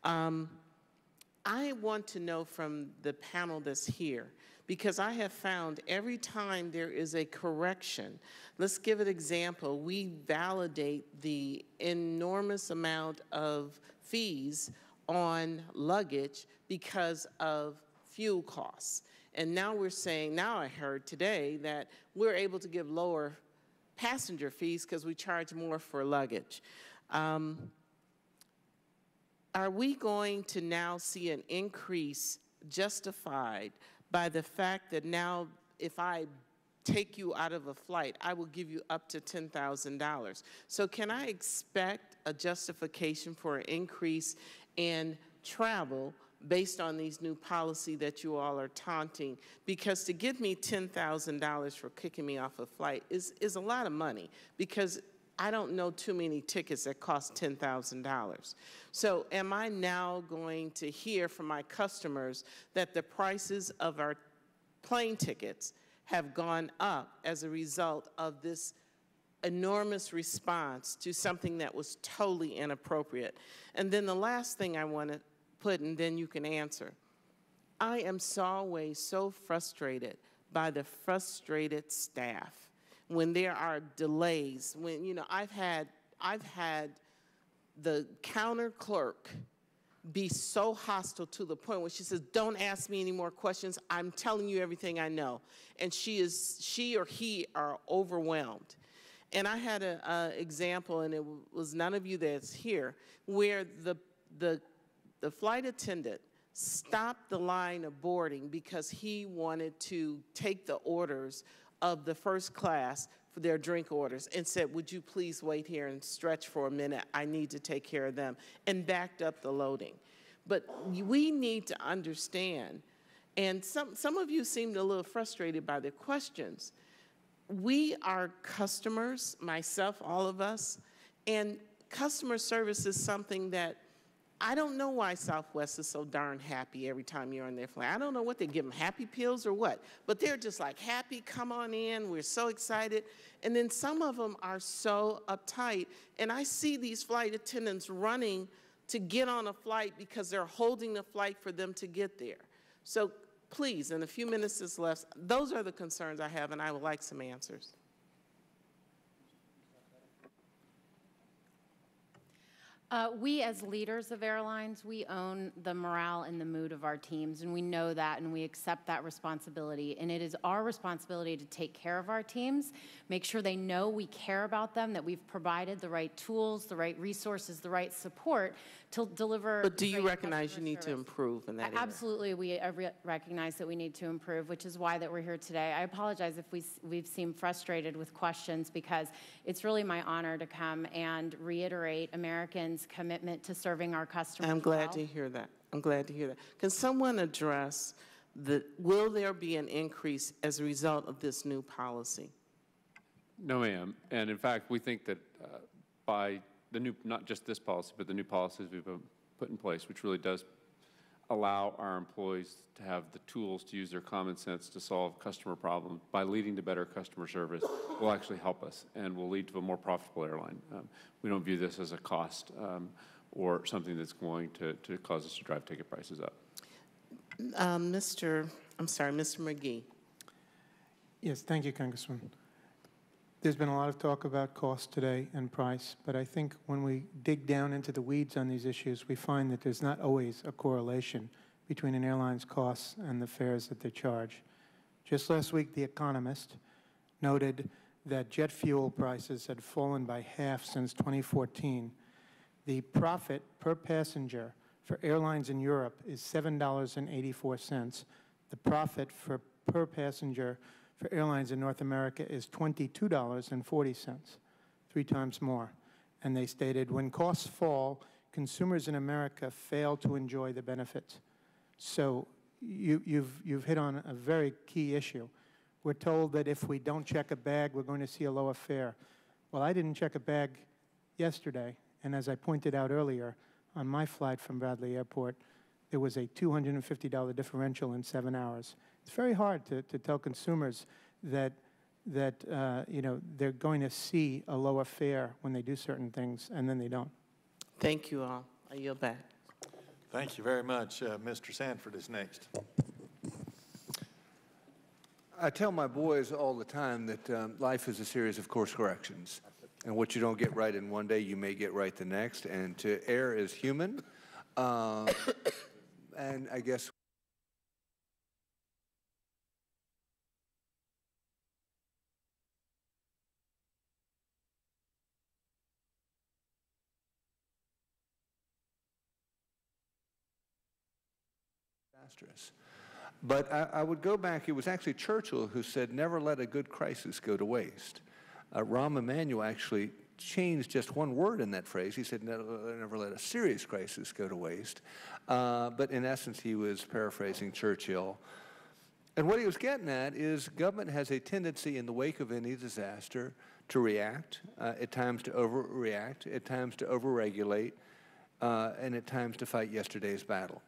I want to know from the panel that's here, because I have found every time there is a correction, let's give an example, we validate the enormous amount of fees on luggage because of fuel costs. And now we're saying, now I heard today that we're able to give lower passenger fees because we charge more for luggage. Are we going to now see an increase justified by the fact that now if I take you out of a flight, I will give you up to $10,000? So can I expect a justification for an increase in travel based on these new policy that you all are taunting? Because to give me $10,000 for kicking me off a flight is a lot of money, because I don't know too many tickets that cost $10,000. So am I now going to hear from my customers that the prices of our plane tickets have gone up as a result of this enormous response to something that was totally inappropriate? And then the last thing I want to put, and then you can answer. I am always so frustrated by the frustrated staff when there are delays. When, you know, I've had the counter clerk be so hostile to the point where she says, "Don't ask me any more questions. I'm telling you everything I know." And she or he are overwhelmed. And I had an example, and it was none of you that's here, where the flight attendant stopped the line of boarding because he wanted to take the orders of the first class for their drink orders and said, "Would you please wait here and stretch for a minute? I need to take care of them," and backed up the loading. But we need to understand, and some of you seemed a little frustrated by the questions. We are customers, myself, all of us, and customer service is something that I don't know why Southwest is so darn happy every time you're on their flight. I don't know what they give them, happy pills or what, but they're just like, happy, come on in, we're so excited. And then some of them are so uptight, and I see these flight attendants running to get on a flight because they're holding the flight for them to get there. So please, in a few minutes that's left, those are the concerns I have, and I would like some answers. We as leaders of airlines, we own the morale and the mood of our teams, and we know that, and we accept that responsibility. And it is our responsibility to take care of our teams, make sure they know we care about them, that we've provided the right tools, the right resources, the right support to deliver. But do you recognize you need to improve in that area? Absolutely, we recognize that we need to improve, which is why that we're here today. I apologize if we've seemed frustrated with questions, because it's really my honor to come and reiterate Americans' commitment to serving our customers. I'm glad to hear that. I'm glad to hear that. Can someone address will there be an increase as a result of this new policy? No, ma'am. And in fact, we think that by the new, not just this policy, but the new policies we've put in place, which really does allow our employees to have the tools to use their common sense to solve customer problems by leading to better customer service will actually help us and will lead to a more profitable airline. We don't view this as a cost or something that's going to cause us to drive ticket prices up. Mr. McGee. Yes, thank you, Congressman. There's been a lot of talk about cost today and price, but I think when we dig down into the weeds on these issues, we find that there's not always a correlation between an airline's costs and the fares that they charge. Just last week, The Economist noted that jet fuel prices had fallen by half since 2014. The profit per passenger for airlines in Europe is $7.84. The profit per passenger for airlines in North America is $22.40, 3 times more. And they stated, when costs fall, consumers in America fail to enjoy the benefits. So you've hit on a very key issue. We're told that if we don't check a bag, we're going to see a lower fare. Well, I didn't check a bag yesterday, and as I pointed out earlier, on my flight from Bradley Airport, there was a $250 differential in 7 hours. It's very hard to tell consumers that you know, they're going to see a lower fare when they do certain things, and then they don't. Thank you all. I yield back. Thank you very much. Mr. Sanford is next. I tell my boys all the time that life is a series of course corrections. And what you don't get right in one day, you may get right the next. And to err is human. And I guess disastrous. But I would go back, it was actually Churchill who said, never let a good crisis go to waste. Rahm Emanuel actually changed just one word in that phrase. He said, never let a serious crisis go to waste. But in essence, he was paraphrasing Churchill. And what he was getting at is government has a tendency in the wake of any disaster to react, at times to overreact, at times to overregulate, and at times to fight yesterday's battle.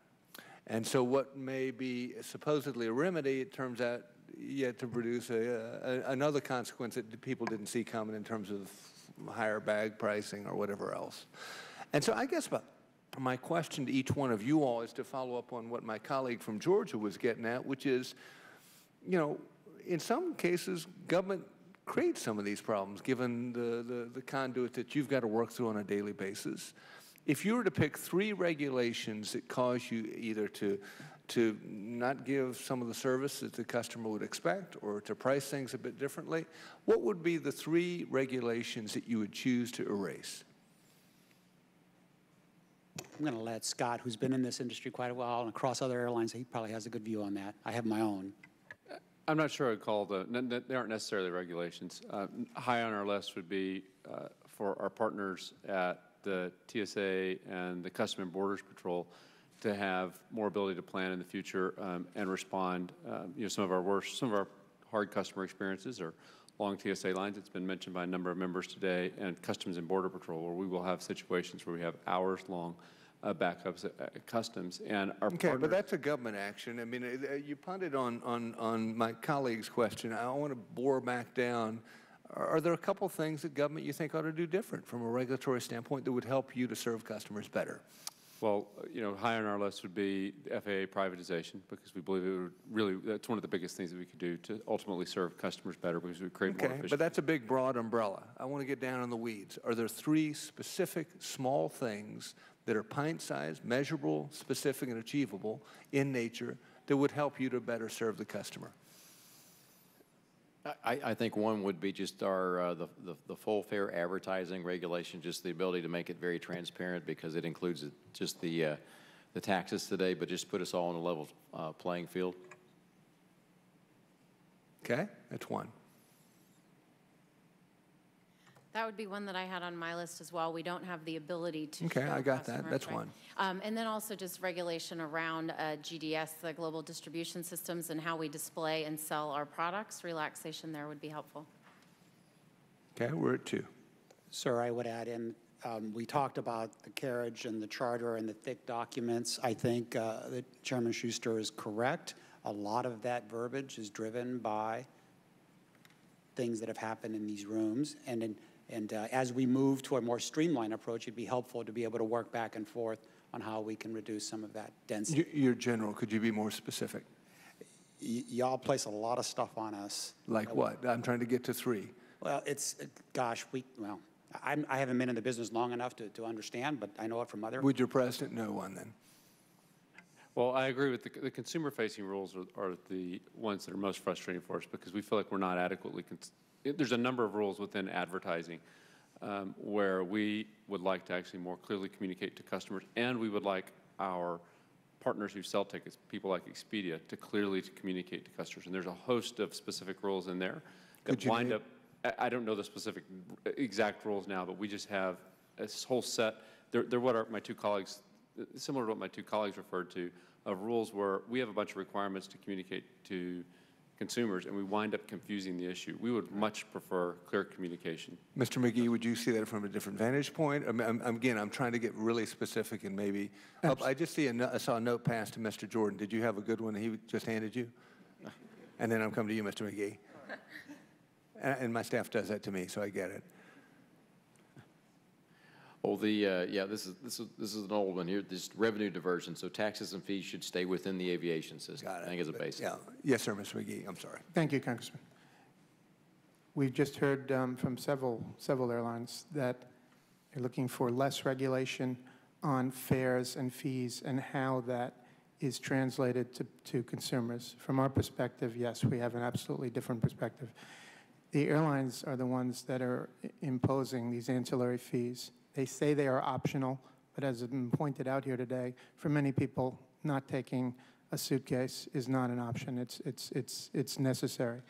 And so what may be supposedly a remedy, it turns out yet to produce another consequence that people didn't see coming in terms of higher bag pricing or whatever else. And so I guess my question to each one of you all is to follow up on what my colleague from Georgia was getting at, which is, you know, in some cases, government creates some of these problems, given the conduit that you've got to work through on a daily basis. If you were to pick 3 regulations that cause you either to not give some of the service that the customer would expect or to price things a bit differently, what would be the 3 regulations that you would choose to erase? I'm going to let Scott, who's been in this industry quite a while and across other airlines, he probably has a good view on that. I have my own. I'm not sure I'd call they aren't necessarily regulations. High on our list would be for our partners at the TSA and the Customs and Borders Patrol to have more ability to plan in the future and respond. You know, some of our hard customer experiences are long TSA lines. It's been mentioned by a number of members today, and Customs and Border Patrol, where we will have situations where we have hours-long backups at Customs. And our okay, but that's a government action. I mean, you punted on my colleague's question. I want to bore back down. Are there a couple things that government you think ought to do different from a regulatory standpoint that would help you to serve customers better? Well, you know, high on our list would be the FAA privatization, because we believe it would really, that's one of the biggest things that we could do to ultimately serve customers better, because we would create more efficiency. But that's a big, broad umbrella. I want to get down in the weeds. Are there 3 specific, small things that are pint-sized, measurable, specific, and achievable in nature that would help you to better serve the customer? I think one would be just our the full fare advertising regulation, just the ability to make it very transparent, because it includes just the taxes today, but just put us all on a level playing field. Okay, that's one. That would be one that I had on my list as well. We don't have the ability to okay, show I got customers, that. That's right? one. And then also just regulation around GDS, the Global Distribution Systems, and how we display and sell our products. Relaxation there would be helpful. Okay, we're at 2. Sir, I would add in, we talked about the carriage and the charter and the thick documents. I think that Chairman Schuster is correct. A lot of that verbiage is driven by things that have happened in these rooms. And as we move to a more streamlined approach, it'd be helpful to be able to work back and forth on how we can reduce some of that density. Your general, could you be more specific? Y'all place a lot of stuff on us. Like what? I'm trying to get to 3. Well, gosh, I haven't been in the business long enough to understand, but I know it from other. Would your president know one then? Well, I agree with the consumer-facing rules are the ones that are most frustrating for us because we feel like we're not adequately. There's a number of rules within advertising where we would like to actually more clearly communicate to customers, and we would like our partners who sell tickets, people like Expedia, to clearly communicate to customers. And there's a host of specific rules in there that wind up. I don't know the specific exact rules now, but we just have a whole set. They're what my two colleagues, similar to what my two colleagues referred to, of rules where we have a bunch of requirements to communicate to consumers, and we wind up confusing the issue. We would much prefer clear communication. Mr. McGee, would you see that from a different vantage point? Again, I'm trying to get really specific and maybe. I just I saw a note passed to Mr. Jordan. Did you have a good one he just handed you? And then I'm coming to you, Mr. McGee. And my staff does that to me, so I get it. Well, this is an old one here. This revenue diversion. So taxes and fees should stay within the aviation system. Got it. I think as a basis. Yeah. Yes, sir, Mr. McGee. I'm sorry. Thank you, Congressman. We've just heard from several airlines that they're looking for less regulation on fares and fees and how that is translated to consumers. From our perspective, yes, we have an absolutely different perspective. The airlines are the ones that are imposing these ancillary fees. They say they are optional, but as has been pointed out here today, for many people, not taking a suitcase is not an option. It's necessary.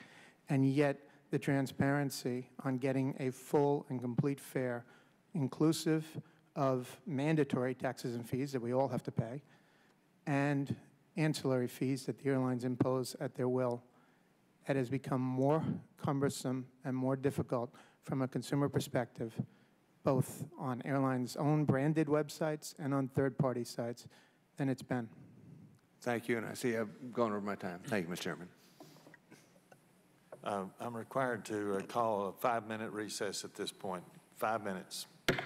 And yet, the transparency on getting a full and complete fare, inclusive of mandatory taxes and fees that we all have to pay, and ancillary fees that the airlines impose at their will, it has become more cumbersome and more difficult from a consumer perspective, both on airlines' own branded websites and on third-party sites, than it's been. Thank you, and I see I've gone over my time. Thank you, Mr. Chairman. I'm required to call a 5-minute recess at this point. 5 minutes. Look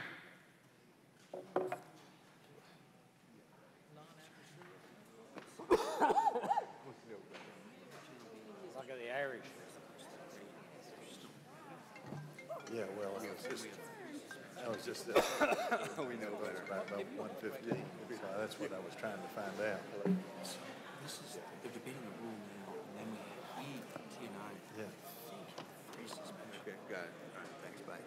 at the Irish. Yeah, well, that was just we know better. About 1:15. So that's what I was trying to find out. So this is the debate in the room now, and then we have T and I. Yeah. Okay, got it. All right, thanks. Bye.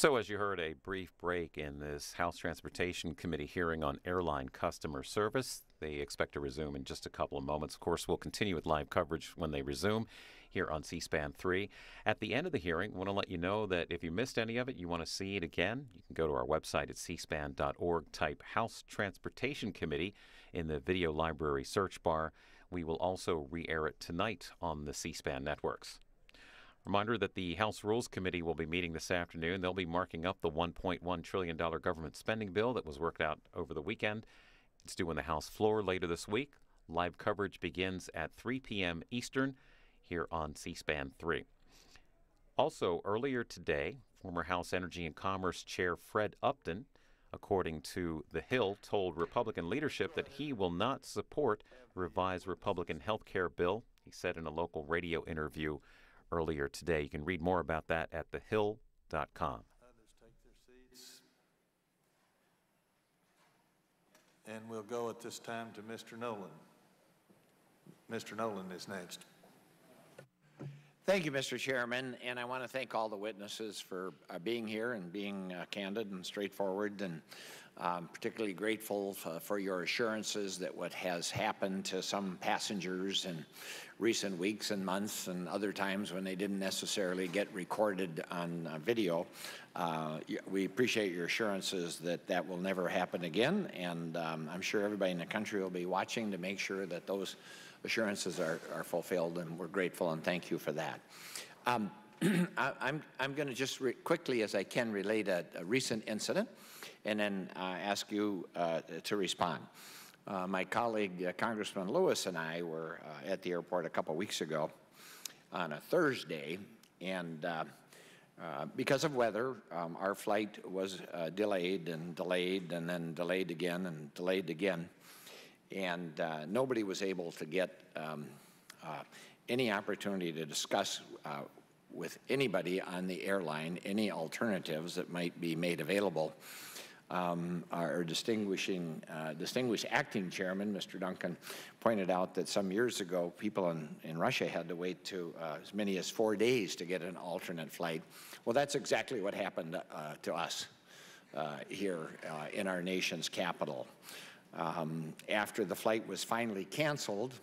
So as you heard, a brief break in this House Transportation Committee hearing on airline customer service. They expect to resume in just a couple of moments. Of course, we'll continue with live coverage when they resume here on C-SPAN 3. At the end of the hearing, I want to let you know that if you missed any of it, you want to see it again, you can go to our website at cspan.org, type House Transportation Committee in the video library search bar. We will also re-air it tonight on the C-SPAN networks. Reminder that the House Rules Committee will be meeting this afternoon. They'll be marking up the $1.1 trillion government spending bill that was worked out over the weekend. It's due on the House floor later this week. Live coverage begins at 3 p.m. Eastern here on C-SPAN 3. Also, earlier today, former House Energy and Commerce Chair Fred Upton, according to The Hill, told Republican leadership that he will not support the revised Republican health care bill. He said in a local radio interview earlier today. You can read more about that at thehill.com. Others take their seats. And we'll go at this time to Mr. Nolan. Mr. Nolan is next. Thank you, Mr. Chairman, and I want to thank all the witnesses for being here and being candid and straightforward, and particularly grateful for your assurances that what has happened to some passengers in recent weeks and months and other times when they didn't necessarily get recorded on video. We appreciate your assurances that that will never happen again, and I'm sure everybody in the country will be watching to make sure that those assurances are fulfilled, and we're grateful and thank you for that. I'm going to just quickly as I can relate a recent incident and then ask you to respond. My colleague, Congressman Lewis, and I were at the airport a couple weeks ago on a Thursday, and because of weather, our flight was delayed and then delayed again and delayed again. And nobody was able to get any opportunity to discuss with anybody on the airline any alternatives that might be made available. Our distinguished acting chairman, Mr. Duncan, pointed out that some years ago, people in Russia had to wait to as many as 4 days to get an alternate flight. Well, that's exactly what happened to us here in our nation's capital. After the flight was finally canceled,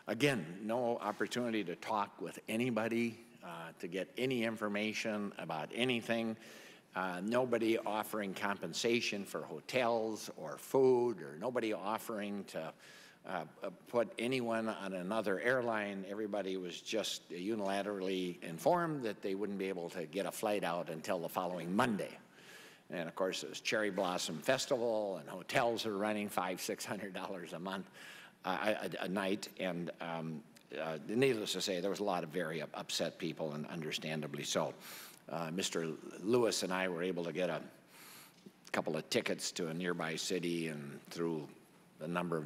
again, no opportunity to talk with anybody, to get any information about anything, nobody offering compensation for hotels or food, or nobody offering to put anyone on another airline. Everybody was just unilaterally informed that they wouldn't be able to get a flight out until the following Monday. And of course, it was Cherry Blossom Festival, and hotels are running $500–600 a month, a night. And needless to say, there was a lot of very upset people, and understandably so. Mr. Lewis and I were able to get a couple of tickets to a nearby city, and through a number of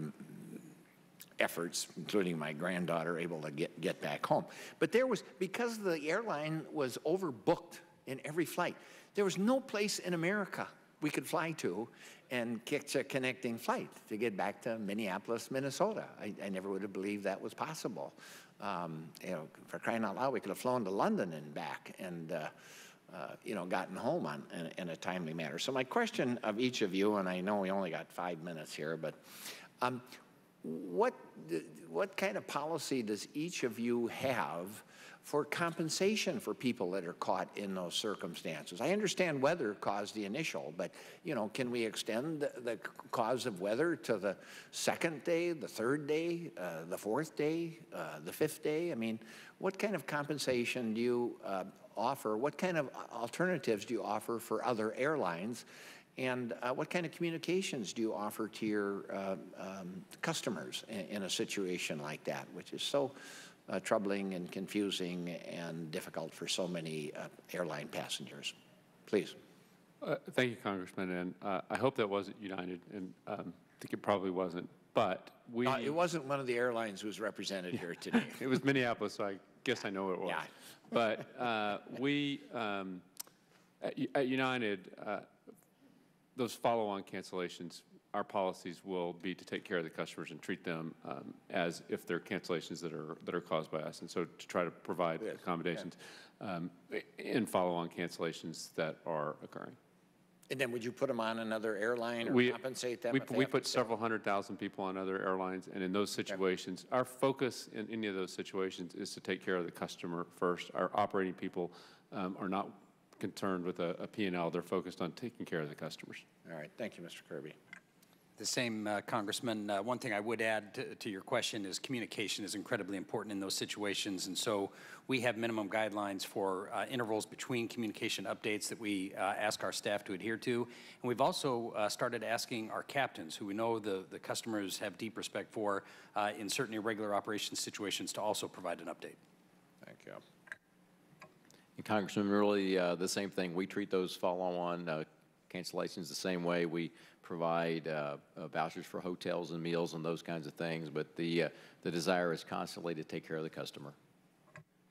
efforts, including my granddaughter, able to get back home. But there was, because the airline was overbooked in every flight, there was no place in America we could fly to and catch a connecting flight to get back to Minneapolis, Minnesota. I never would have believed that was possible. You know, for crying out loud, we could have flown to London and back and, you know, gotten home in a timely manner. So my question of each of you, and I know we only got 5 minutes here, but what kind of policy does each of you have for compensation for people that are caught in those circumstances? I understand weather caused the initial, but, you know, can we extend the cause of weather to the second day, the third day, the fourth day, the fifth day? I mean, what kind of compensation do you offer? What kind of alternatives do you offer for other airlines? And what kind of communications do you offer to your customers in a situation like that, which is so troubling and confusing and difficult for so many airline passengers? Please. Thank you, Congressman, and I hope that wasn't United, and I think it probably wasn't, but we... it wasn't one of the airlines who was represented here today. It was Minneapolis, so I guess I know what it was. Yeah. But we, at United, those follow-on cancellations our policies will be to take care of the customers and treat them as if they're cancellations that are caused by us, and so to try to provide accommodations in follow-on cancellations that are occurring. And then would you put them on another airline or compensate them? We put several 100,000 people on other airlines, and in those situations, our focus in any of those situations is to take care of the customer first. Our operating people are not concerned with a P&L. They're focused on taking care of the customers. All right. Thank you, Mr. Kirby. The same, Congressman. One thing I would add to your question is communication is incredibly important in those situations, and so we have minimum guidelines for intervals between communication updates that we ask our staff to adhere to, and we've also started asking our captains, who we know the customers have deep respect for, in certain irregular operations situations, to also provide an update. Thank you. And Congressman, really the same thing. We treat those follow-on cancellations the same way. We provide vouchers for hotels and meals and those kinds of things, but the desire is constantly to take care of the customer.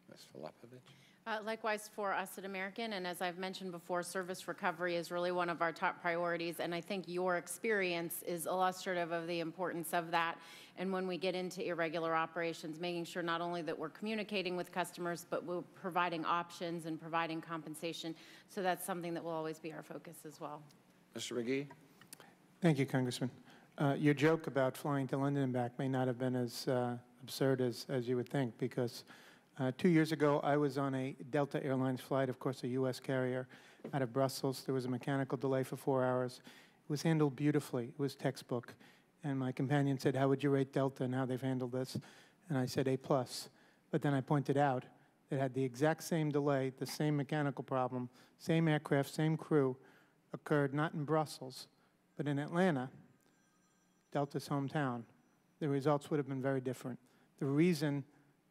Ms. Filipovich? Likewise for us at American, and as I've mentioned before, service recovery is really one of our top priorities, and I think your experience is illustrative of the importance of that. And when we get into irregular operations, making sure not only that we're communicating with customers, but we're providing options and providing compensation. So that's something that will always be our focus as well. Mr. McGee? Thank you, Congressman. Your joke about flying to London and back may not have been as absurd as you would think, because 2 years ago, I was on a Delta Airlines flight, of course, a U.S. carrier, out of Brussels. There was a mechanical delay for 4 hours. It was handled beautifully. It was textbook. And my companion said, how would you rate Delta and how they've handled this? And I said, A+. But then I pointed out that had the exact same delay, the same mechanical problem, same aircraft, same crew, occurred not in Brussels, but in Atlanta, Delta's hometown, the results would have been very different. The reason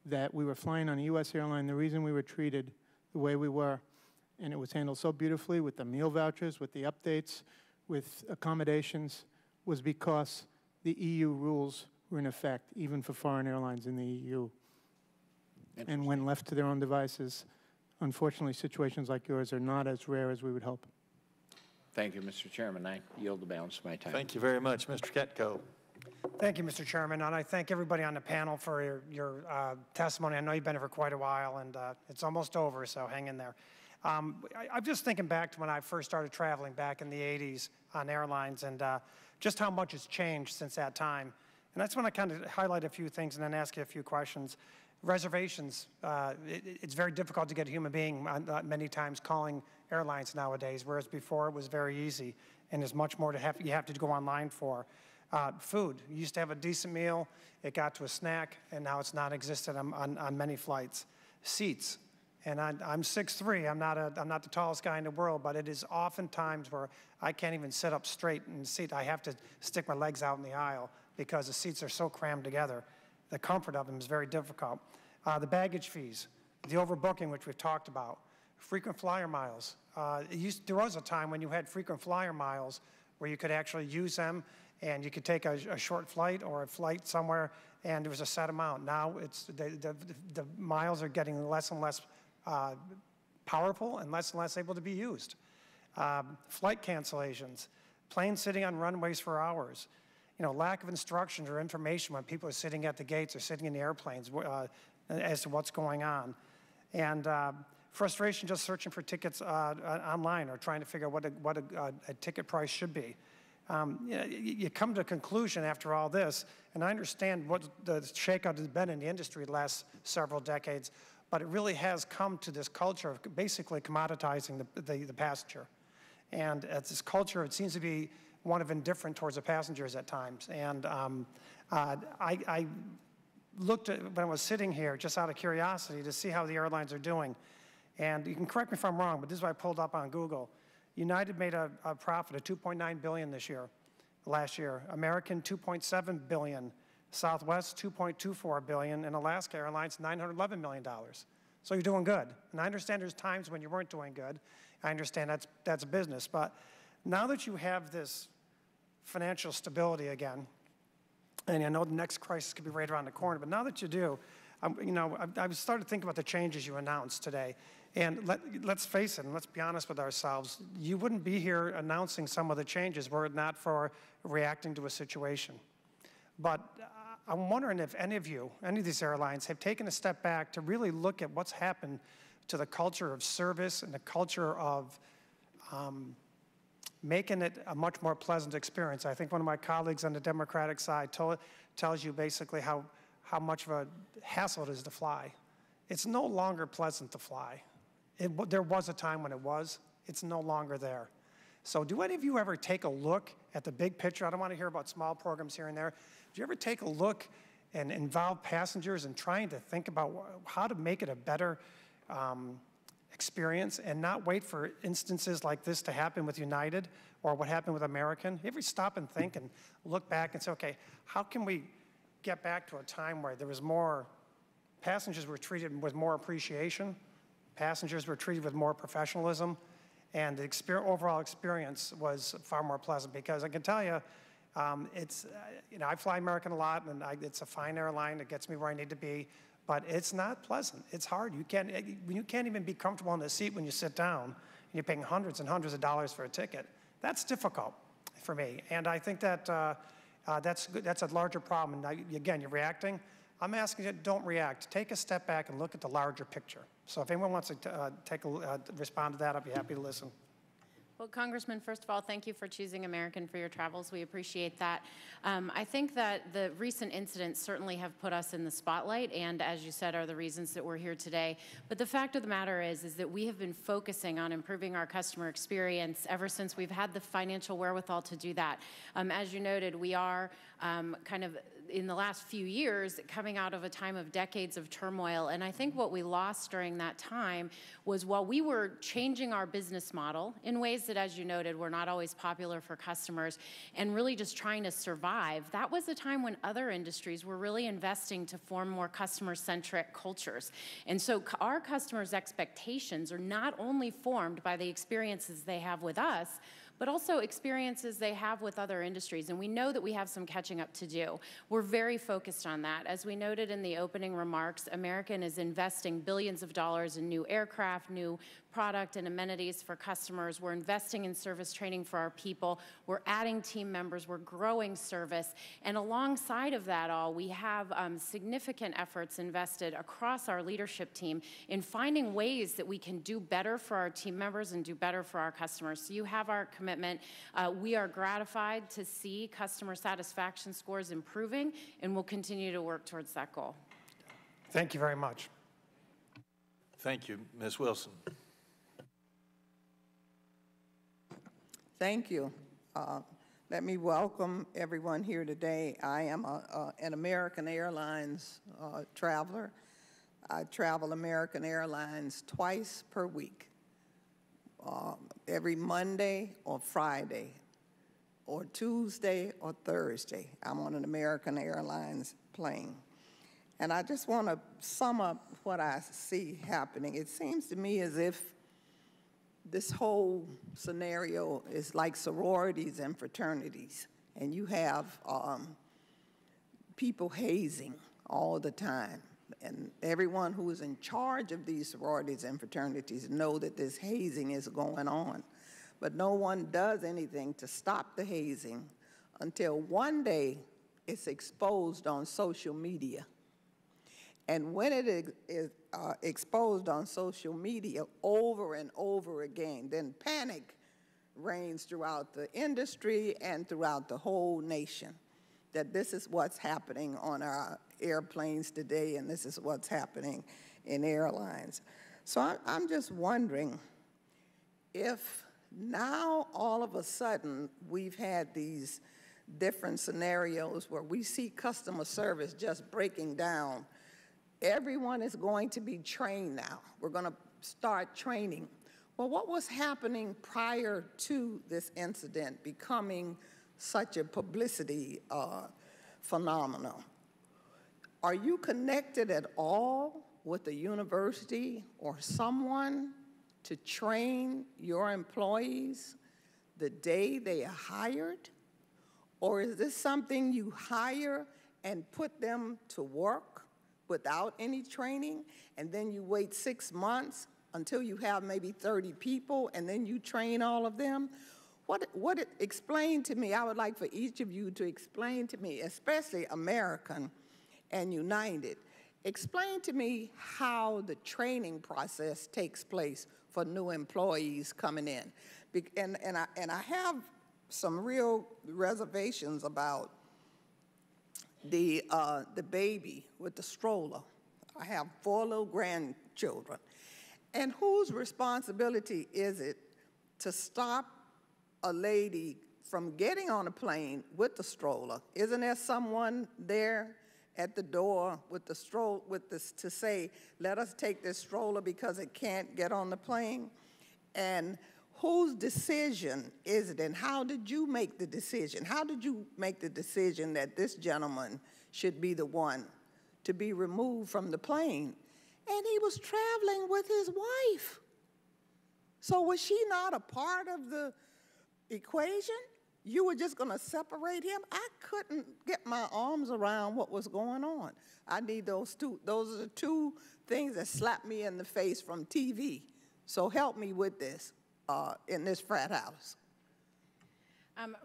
that we were flying on a U.S. airline, the reason we were treated the way we were, and it was handled so beautifully with the meal vouchers, with the updates, with accommodations, was because the EU rules were in effect, even for foreign airlines in the EU. And when left to their own devices, unfortunately, situations like yours are not as rare as we would hope. Thank you, Mr. Chairman. I yield the balance of my time. Thank you very much. Mr. Ketko. Thank you, Mr. Chairman, and I thank everybody on the panel for your testimony. I know you've been here for quite a while, and it's almost over, so hang in there. I'm just thinking back to when I first started traveling back in the 80s on airlines, and just how much has changed since that time. And that's when I kind of highlight a few things and then ask you a few questions. Reservations, it's very difficult to get a human being many times calling airlines nowadays, whereas before it was very easy, and there's much more you have to go online for. Food, you used to have a decent meal, it got to a snack, and now it's non-existent on many flights. Seats, and I'm 6'3", I'm not the tallest guy in the world, but it is often times where I can't even sit up straight in the seat. I have to stick my legs out in the aisle because the seats are so crammed together. The comfort of them is very difficult. The baggage fees, the overbooking, which we've talked about, frequent flyer miles. There was a time when you had frequent flyer miles where you could actually use them, and you could take a short flight or a flight somewhere, and there was a set amount. Now it's the miles are getting less and less powerful and less able to be used. Flight cancellations, planes sitting on runways for hours. You know, lack of instructions or information when people are sitting at the gates or sitting in the airplanes as to what's going on. And frustration just searching for tickets online or trying to figure out what a ticket price should be. You come to a conclusion after all this, and I understand what the shakeout has been in the industry the last several decades, but it really has come to this culture of basically commoditizing the passenger. And it's this culture, it seems to be one of indifference towards the passengers at times. And I looked at, when I was sitting here, just out of curiosity, to see how the airlines are doing. And you can correct me if I'm wrong, but this is what I pulled up on Google. United made a profit of $2.9 billion last year. American, $2.7 billion. Southwest, $2.24 billion. And Alaska Airlines, $911 million. So you're doing good. And I understand there's times when you weren't doing good. I understand that's business. But now that you have this financial stability again, and I know the next crisis could be right around the corner, but now that you do, I've started thinking about the changes you announced today. And let's face it, and let's be honest with ourselves, you wouldn't be here announcing some of the changes were it not for reacting to a situation. But I'm wondering if any of these airlines have taken a step back to really look at what's happened to the culture of service and the culture of making it a much more pleasant experience. I think one of my colleagues on the Democratic side tells you basically how much of a hassle it is to fly. It's no longer pleasant to fly. There was a time when it was. It's no longer there. So do any of you ever take a look at the big picture? I don't want to hear about small programs here and there. Do you ever take a look and involve passengers in trying to think about how to make it a better experience and not wait for instances like this to happen with United or what happened with American? You ever stop and think and look back and say, okay, how can we get back to a time where there was more, passengers were treated with more appreciation, passengers were treated with more professionalism, and the overall experience was far more pleasant? Because I can tell you, I fly American a lot, and it's a fine airline. It gets me where I need to be, but it's not pleasant. It's hard. You can't even be comfortable in the seat when you sit down, and you're paying hundreds and hundreds of dollars for a ticket. That's difficult for me, and I think that that's a larger problem. And again, you're reacting. I'm asking you, don't react. Take a step back and look at the larger picture. So if anyone wants to respond to that, I'd be happy to listen. Well, Congressman, first of all, thank you for choosing American for your travels. We appreciate that. I think that the recent incidents certainly have put us in the spotlight, and as you said, are the reasons that we're here today. But the fact of the matter is that we have been focusing on improving our customer experience ever since we've had the financial wherewithal to do that. As you noted, we are kind of in the last few years coming out of a time of decades of turmoil, and I think what we lost during that time was while we were changing our business model in ways that, as you noted, were not always popular for customers and really just trying to survive, that was a time when other industries were really investing to form more customer-centric cultures. And so our customers' expectations are not only formed by the experiences they have with us, but also experiences they have with other industries. And we know that we have some catching up to do. We're very focused on that. As we noted in the opening remarks, American is investing billions of dollars in new aircraft, new product and amenities for customers. We're investing in service training for our people. We're adding team members. We're growing service. And alongside of that all, we have significant efforts invested across our leadership team in finding ways that we can do better for our team members and do better for our customers. So you have our commitment. We are gratified to see customer satisfaction scores improving, and we'll continue to work towards that goal. Thank you very much. Thank you. Ms. Wilson. Thank you. Let me welcome everyone here today. I am an American Airlines traveler. I travel American Airlines twice per week, every Monday or Friday, or Tuesday or Thursday. I'm on an American Airlines plane. And I just want to sum up what I see happening. It seems to me as if this whole scenario is like sororities and fraternities, and you have people hazing all the time. And everyone who is in charge of these sororities and fraternities know that this hazing is going on. But no one does anything to stop the hazing until one day it's exposed on social media. And when it is exposed on social media over and over again, then panic reigns throughout the industry and throughout the whole nation, that this is what's happening on our airplanes today, and this is what's happening in airlines. So I'm just wondering if now all of a sudden we've had these different scenarios where we see customer service just breaking down. Everyone is going to be trained now. We're going to start training. Well, what was happening prior to this incident becoming such a publicity phenomenon? Are you connected at all with the university or someone to train your employees the day they are hired? Or is this something you hire and put them to work without any training, and then you wait 6 months until you have maybe 30 people and then you train all of them? Explain to me, I would like for each of you to explain to me, especially American and United, explain to me how the training process takes place for new employees coming in. And I have some real reservations about the baby with the stroller. I have 4 little grandchildren. And whose responsibility is it to stop a lady from getting on a plane with the stroller? Isn't there someone there at the door with the stroller, to say, let us take this stroller because it can't get on the plane? And whose decision is it, and how did you make the decision? How did you make the decision that this gentleman should be the one to be removed from the plane? And he was traveling with his wife. So was she not a part of the equation? You were just going to separate him? I couldn't get my arms around what was going on. I need those two. Those are the 2 things that slapped me in the face from TV. So help me with this in this frat house.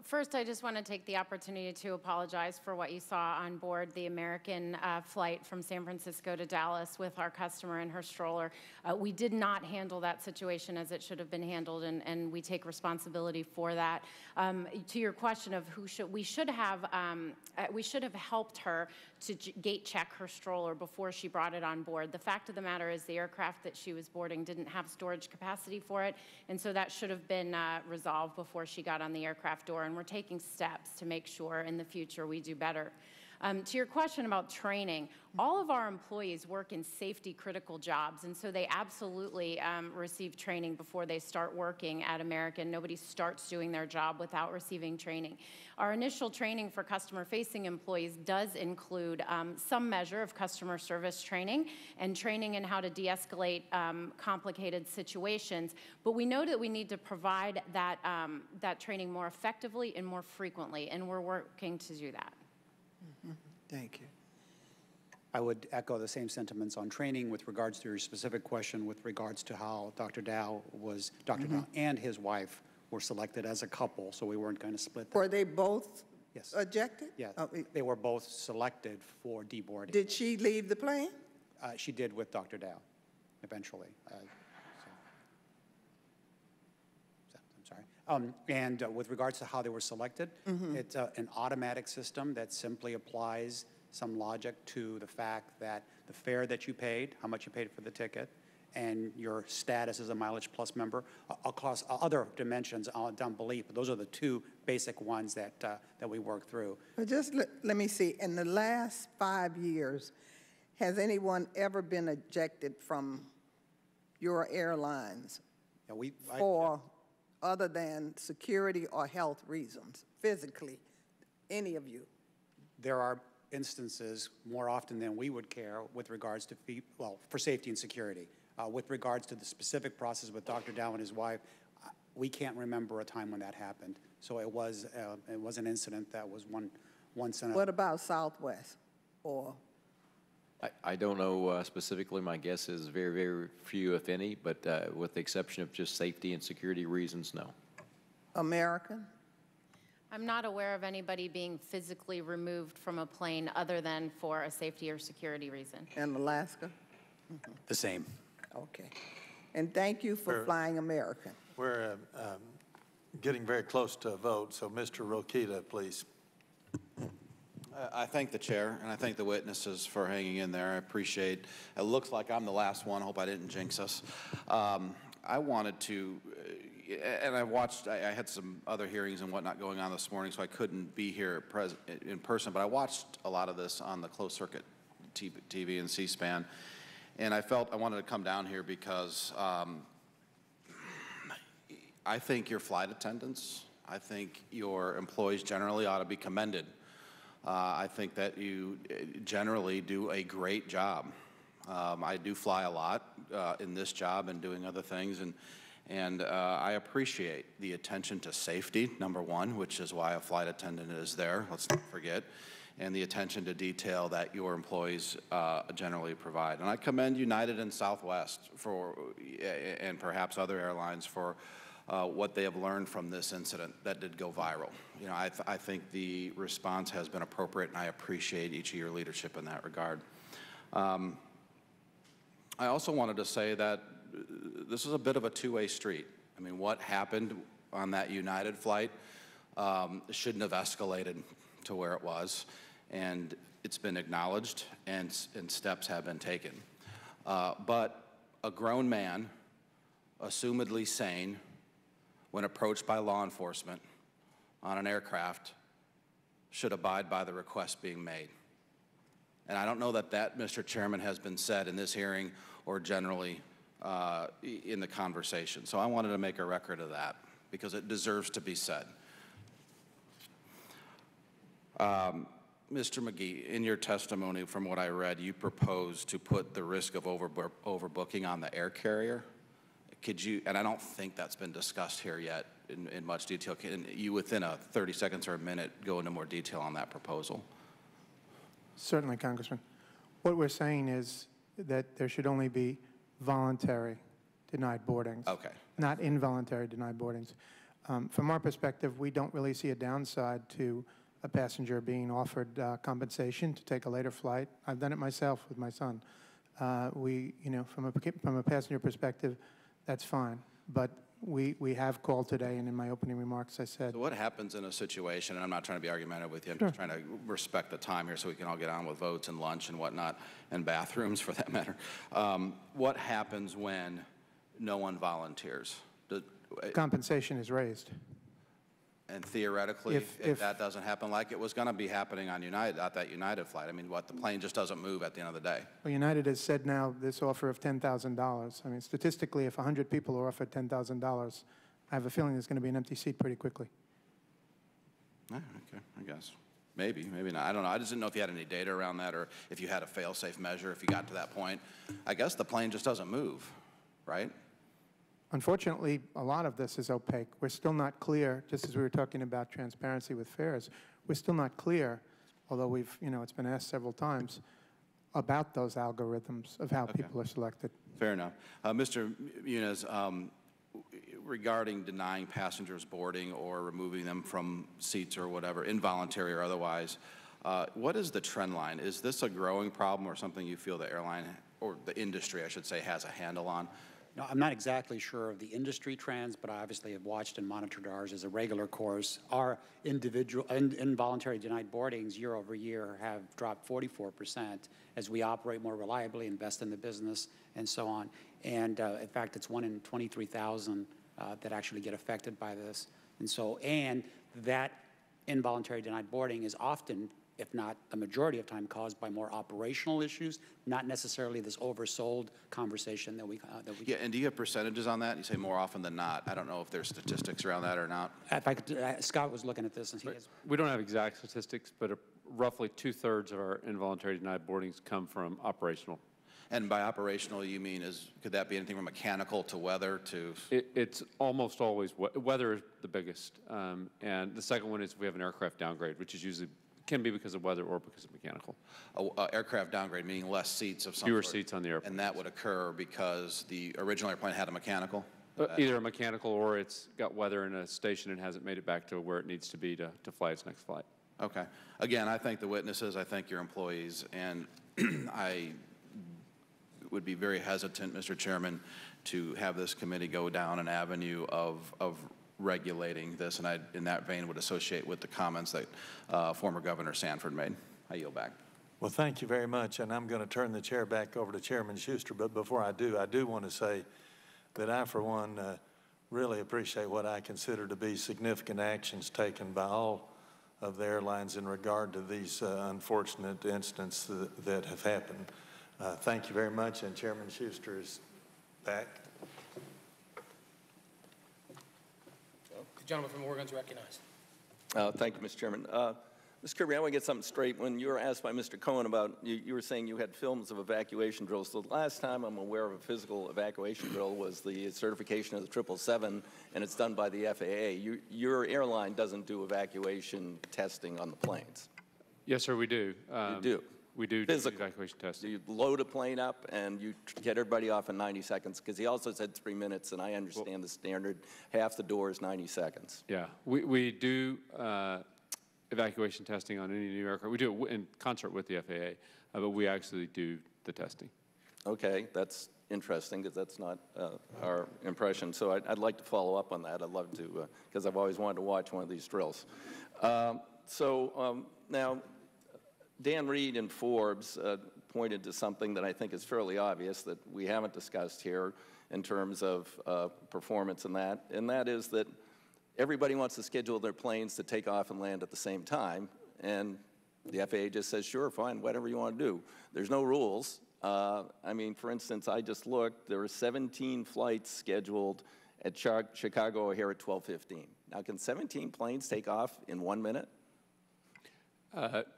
First, I just want to take the opportunity to apologize for what you saw on board the American flight from San Francisco to Dallas with our customer and her stroller. We did not handle that situation as it should have been handled, and we take responsibility for that. To your question of we should have helped her to gate check her stroller before she brought it on board. The fact of the matter is the aircraft that she was boarding didn't have storage capacity for it, and so that should have been resolved before she got on the aircraft door, and we're taking steps to make sure in the future we do better. To your question about training, all of our employees work in safety-critical jobs, and so they absolutely receive training before they start working at American. Nobody starts doing their job without receiving training. Our initial training for customer-facing employees does include some measure of customer service training and training in how to de-escalate complicated situations, but we know that we need to provide that, that training more effectively and more frequently, and we're working to do that. Thank you. I would echo the same sentiments on training with regards to your specific question with regards to how Dr. Dow and his wife were selected as a couple, so we weren't going to split them. Were they both ejected? Yes, they were both selected for deboarding. Did she leave the plane? She did with Dr. Dow, eventually. And with regards to how they were selected, it's an automatic system that simply applies some logic to the fact that the fare that you paid, how much you paid for the ticket, and your status as a Mileage Plus member, across other dimensions down below. But those are the 2 basic ones that, that we work through. But just let me see, in the last 5 years, has anyone ever been ejected from your airlines for other than security or health reasons, physically, any of you? There are instances more often than we would care with regards to, for safety and security. With regards to the specific process with Dr. Dow and his wife, we can't remember a time when that happened. So it was an incident that was one incident. What about Southwest or? I don't know specifically. My guess is very, very few, if any, but with the exception of just safety and security reasons, no. American? I'm not aware of anybody being physically removed from a plane other than for a safety or security reason. And Alaska? The same. Okay. And thank you for flying American. We're getting very close to a vote, so Mr. Rokita, please. I thank the chair and I thank the witnesses for hanging in there. I appreciate. It looks like I'm the last one. I hope I didn't jinx us. I wanted to, and I had some other hearings and whatnot going on this morning, so I couldn't be here in person. But I watched a lot of this on the closed circuit TV and C-SPAN, and I felt I wanted to come down here because I think your flight attendants, I think your employees generally ought to be commended. I think that you generally do a great job. I do fly a lot in this job and doing other things, and I appreciate the attention to safety, number one, which is why a flight attendant is there, let's not forget. and the attention to detail that your employees generally provide. And I commend United and Southwest for, and perhaps other airlines for what they have learned from this incident that did go viral. You know, I think the response has been appropriate, and I appreciate each of your leadership in that regard. I also wanted to say that this is a bit of a two-way street. I mean, what happened on that United flight shouldn't have escalated to where it was, and it's been acknowledged, and steps have been taken. But a grown man, assumedly sane, when approached by law enforcement on an aircraft, should abide by the request being made. And I don't know that that, Mr. Chairman, has been said in this hearing or generally in the conversation. So I wanted to make a record of that because it deserves to be said. Mr. McGee, in your testimony, from what I read, you proposed to put the risk of overbooking on the air carrier. Could you, and I don't think that's been discussed here yet in much detail, can you, within 30 seconds or a minute, go into more detail on that proposal? Certainly, Congressman. What we're saying is that there should only be voluntary denied boardings, not involuntary denied boardings. From our perspective, we don't really see a downside to a passenger being offered compensation to take a later flight. I've done it myself with my son. You know, from a passenger perspective, that's fine. But we have called today, and in my opening remarks, I said. So what happens in a situation, and I'm not trying to be argumentative with you, I'm just trying to respect the time here so we can all get on with votes and lunch and whatnot, and bathrooms for that matter. What happens when no one volunteers? Compensation is raised. And theoretically, if that doesn't happen, like it was going to be happening on United, at that United flight, I mean, what, the plane just doesn't move at the end of the day? Well, United has said now this offer of $10,000. I mean, statistically, if 100 people are offered $10,000, I have a feeling there's going to be an empty seat pretty quickly. Okay, I guess. Maybe, maybe not. I don't know. I just didn't know if you had any data around that or if you had a fail-safe measure if you got to that point. I guess the plane just doesn't move, right? Unfortunately, a lot of this is opaque. We're still not clear, just as we were talking about transparency with fares, we're still not clear, although we've, you know, it's been asked several times, about those algorithms of how people are selected. Fair enough. Mr. Muniz, regarding denying passengers boarding or removing them from seats or whatever, involuntary or otherwise, what is the trend line? Is this a growing problem or something you feel the airline, or the industry, I should say, has a handle on? No, I'm not exactly sure of the industry trends, but I obviously have watched and monitored ours as a regular course. Our individual involuntary denied boardings year over year have dropped 44% as we operate more reliably, invest in the business, and so on. And in fact, it's 1 in 23,000 that actually get affected by this. And so, and that involuntary denied boarding is often, if not the majority of time, caused by more operational issues, not necessarily this oversold conversation that we Yeah, and do you have percentages on that? You say more often than not. I don't know if there's statistics around that or not. If I could, Scott was looking at this, and he has. We don't have exact statistics, but roughly 2/3 of our involuntary denied boardings come from operational. And by operational, you mean, could that be anything from mechanical to weather to? It's almost always weather is the biggest, and the second one is if we have an aircraft downgrade, which is usually can be because of weather or because of mechanical. Aircraft downgrade, meaning less seats of some Fewer sort. seats on the airplane. And that would occur because the original airplane had a mechanical? Either a mechanical or it's got weather in a station and hasn't made it back to where it needs to be to fly its next flight. Okay. Again, I thank the witnesses, I thank your employees, and I would be very hesitant, Mr. Chairman, to have this committee go down an avenue of regulating this, and I, in that vein, would associate with the comments that former Governor Sanford made. I yield back. Well, thank you very much, and I'm going to turn the chair back over to Chairman Schuster, but before I do want to say that I, for one, really appreciate what I consider to be significant actions taken by all of the airlines in regard to these unfortunate incidents that have happened. Thank you very much, and Chairman Schuster is back. The gentleman from Oregon is recognized. Thank you, Mr. Chairman. Mr. Kirby, I want to get something straight. When you were asked by Mr. Cohen about, you were saying you had films of evacuation drills. The last time I'm aware of a physical evacuation drill was the certification of the 777, and it's done by the FAA. Your airline doesn't do evacuation testing on the planes. Yes, sir, we do. You do? We do Physical evacuation testing. You load a plane up and you get everybody off in 90 seconds, because he also said 3 minutes, and I understand the standard, half the door is 90 seconds. Yeah, we do evacuation testing on any new aircraft. We do it in concert with the FAA, but we actually do the testing. Okay, that's interesting, because that's not our impression. So I'd like to follow up on that. I'd love to, because I've always wanted to watch one of these drills. Now, Dan Reed in Forbes pointed to something that I think is fairly obvious that we haven't discussed here in terms of performance and that is that everybody wants to schedule their planes to take off and land at the same time, and the FAA just says, sure, fine, whatever you want to do. There's no rules. I mean, for instance, I just looked, there were 17 flights scheduled at Chicago O'Hare at 12:15. Now, can 17 planes take off in 1 minute?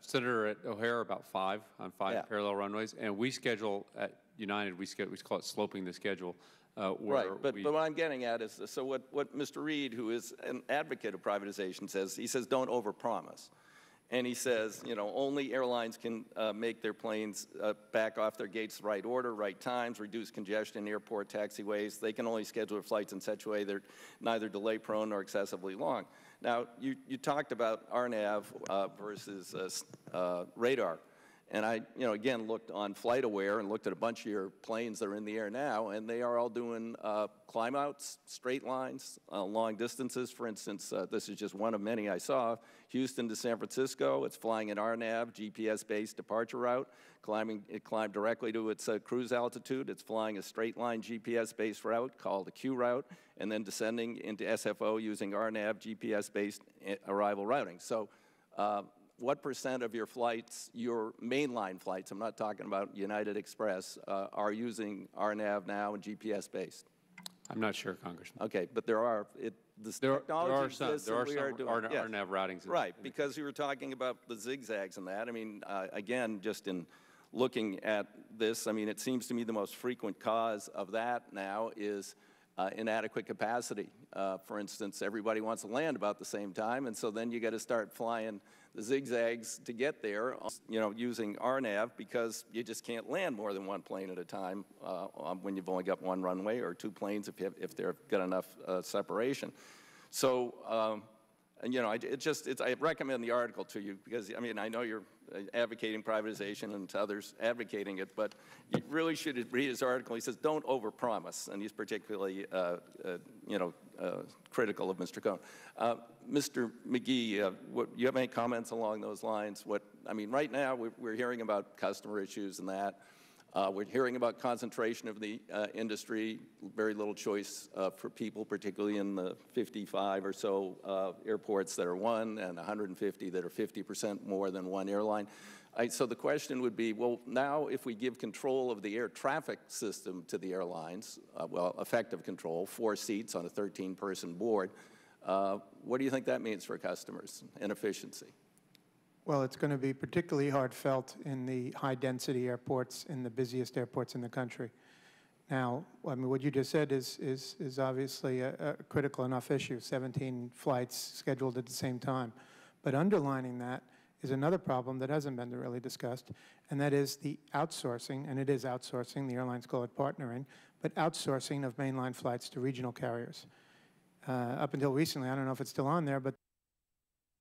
Senator, at O'Hare, about 5 on 5 parallel runways, and we schedule at United, we call it sloping the schedule. Right, but what I'm getting at is, so what Mr. Reed, who is an advocate of privatization, says, he says don't overpromise. And he says, you know, only airlines can make their planes back off their gates the right order, right times, reduce congestion in airport taxiways. They can only schedule their flights in such a way they're neither delay prone nor excessively long. Now, you talked about RNAV versus radar. And I, again, looked on FlightAware and looked at a bunch of your planes that are in the air now, and they are all doing climb outs, straight lines, long distances. For instance, this is just one of many I saw. Houston to San Francisco, it's flying an RNAV, GPS-based departure route. It climbed directly to its cruise altitude. It's flying a straight line GPS-based route called a Q route, and then descending into SFO using RNAV GPS-based arrival routing. So what % of your flights, your mainline flights, I'm not talking about United Express, are using RNAV now and GPS-based? I'm not sure, Congressman. Okay, but there are. There are some RNAV routings. Right, because you were talking about the zigzags and that. I mean, again, just in looking at this, I mean, it seems to me the most frequent cause of that now is inadequate capacity. For instance, everybody wants to land about the same time, and so then you got to start flying the zigzags to get there, using RNAV, because you just can't land more than one plane at a time when you've only got one runway, or two planes if they've got enough separation. So, I recommend the article to you, because, I mean, I know you're advocating privatization and to others advocating it, but you really should read his article. He says, don't overpromise, and he's particularly, critical of Mr. Cohn. Mr. McGee, you have any comments along those lines? Right now we're hearing about customer issues and that. We're hearing about concentration of the industry, very little choice for people, particularly in the 55 or so airports that are one, and 150 that are 50% more than one airline. So the question would be, well, now if we give control of the air traffic system to the airlines, effective control, 4 seats on a 13-person board, what do you think that means for customers and efficiency? Well, it's going to be particularly hard felt in the high-density airports, in the busiest airports in the country. Now, I mean, what you just said is obviously a critical enough issue, 17 flights scheduled at the same time. But underlining that is another problem that hasn't been really discussed, and that is the outsourcing, and it is outsourcing, the airlines call it partnering, but outsourcing of mainline flights to regional carriers. Up until recently, I don't know if it's still on there, but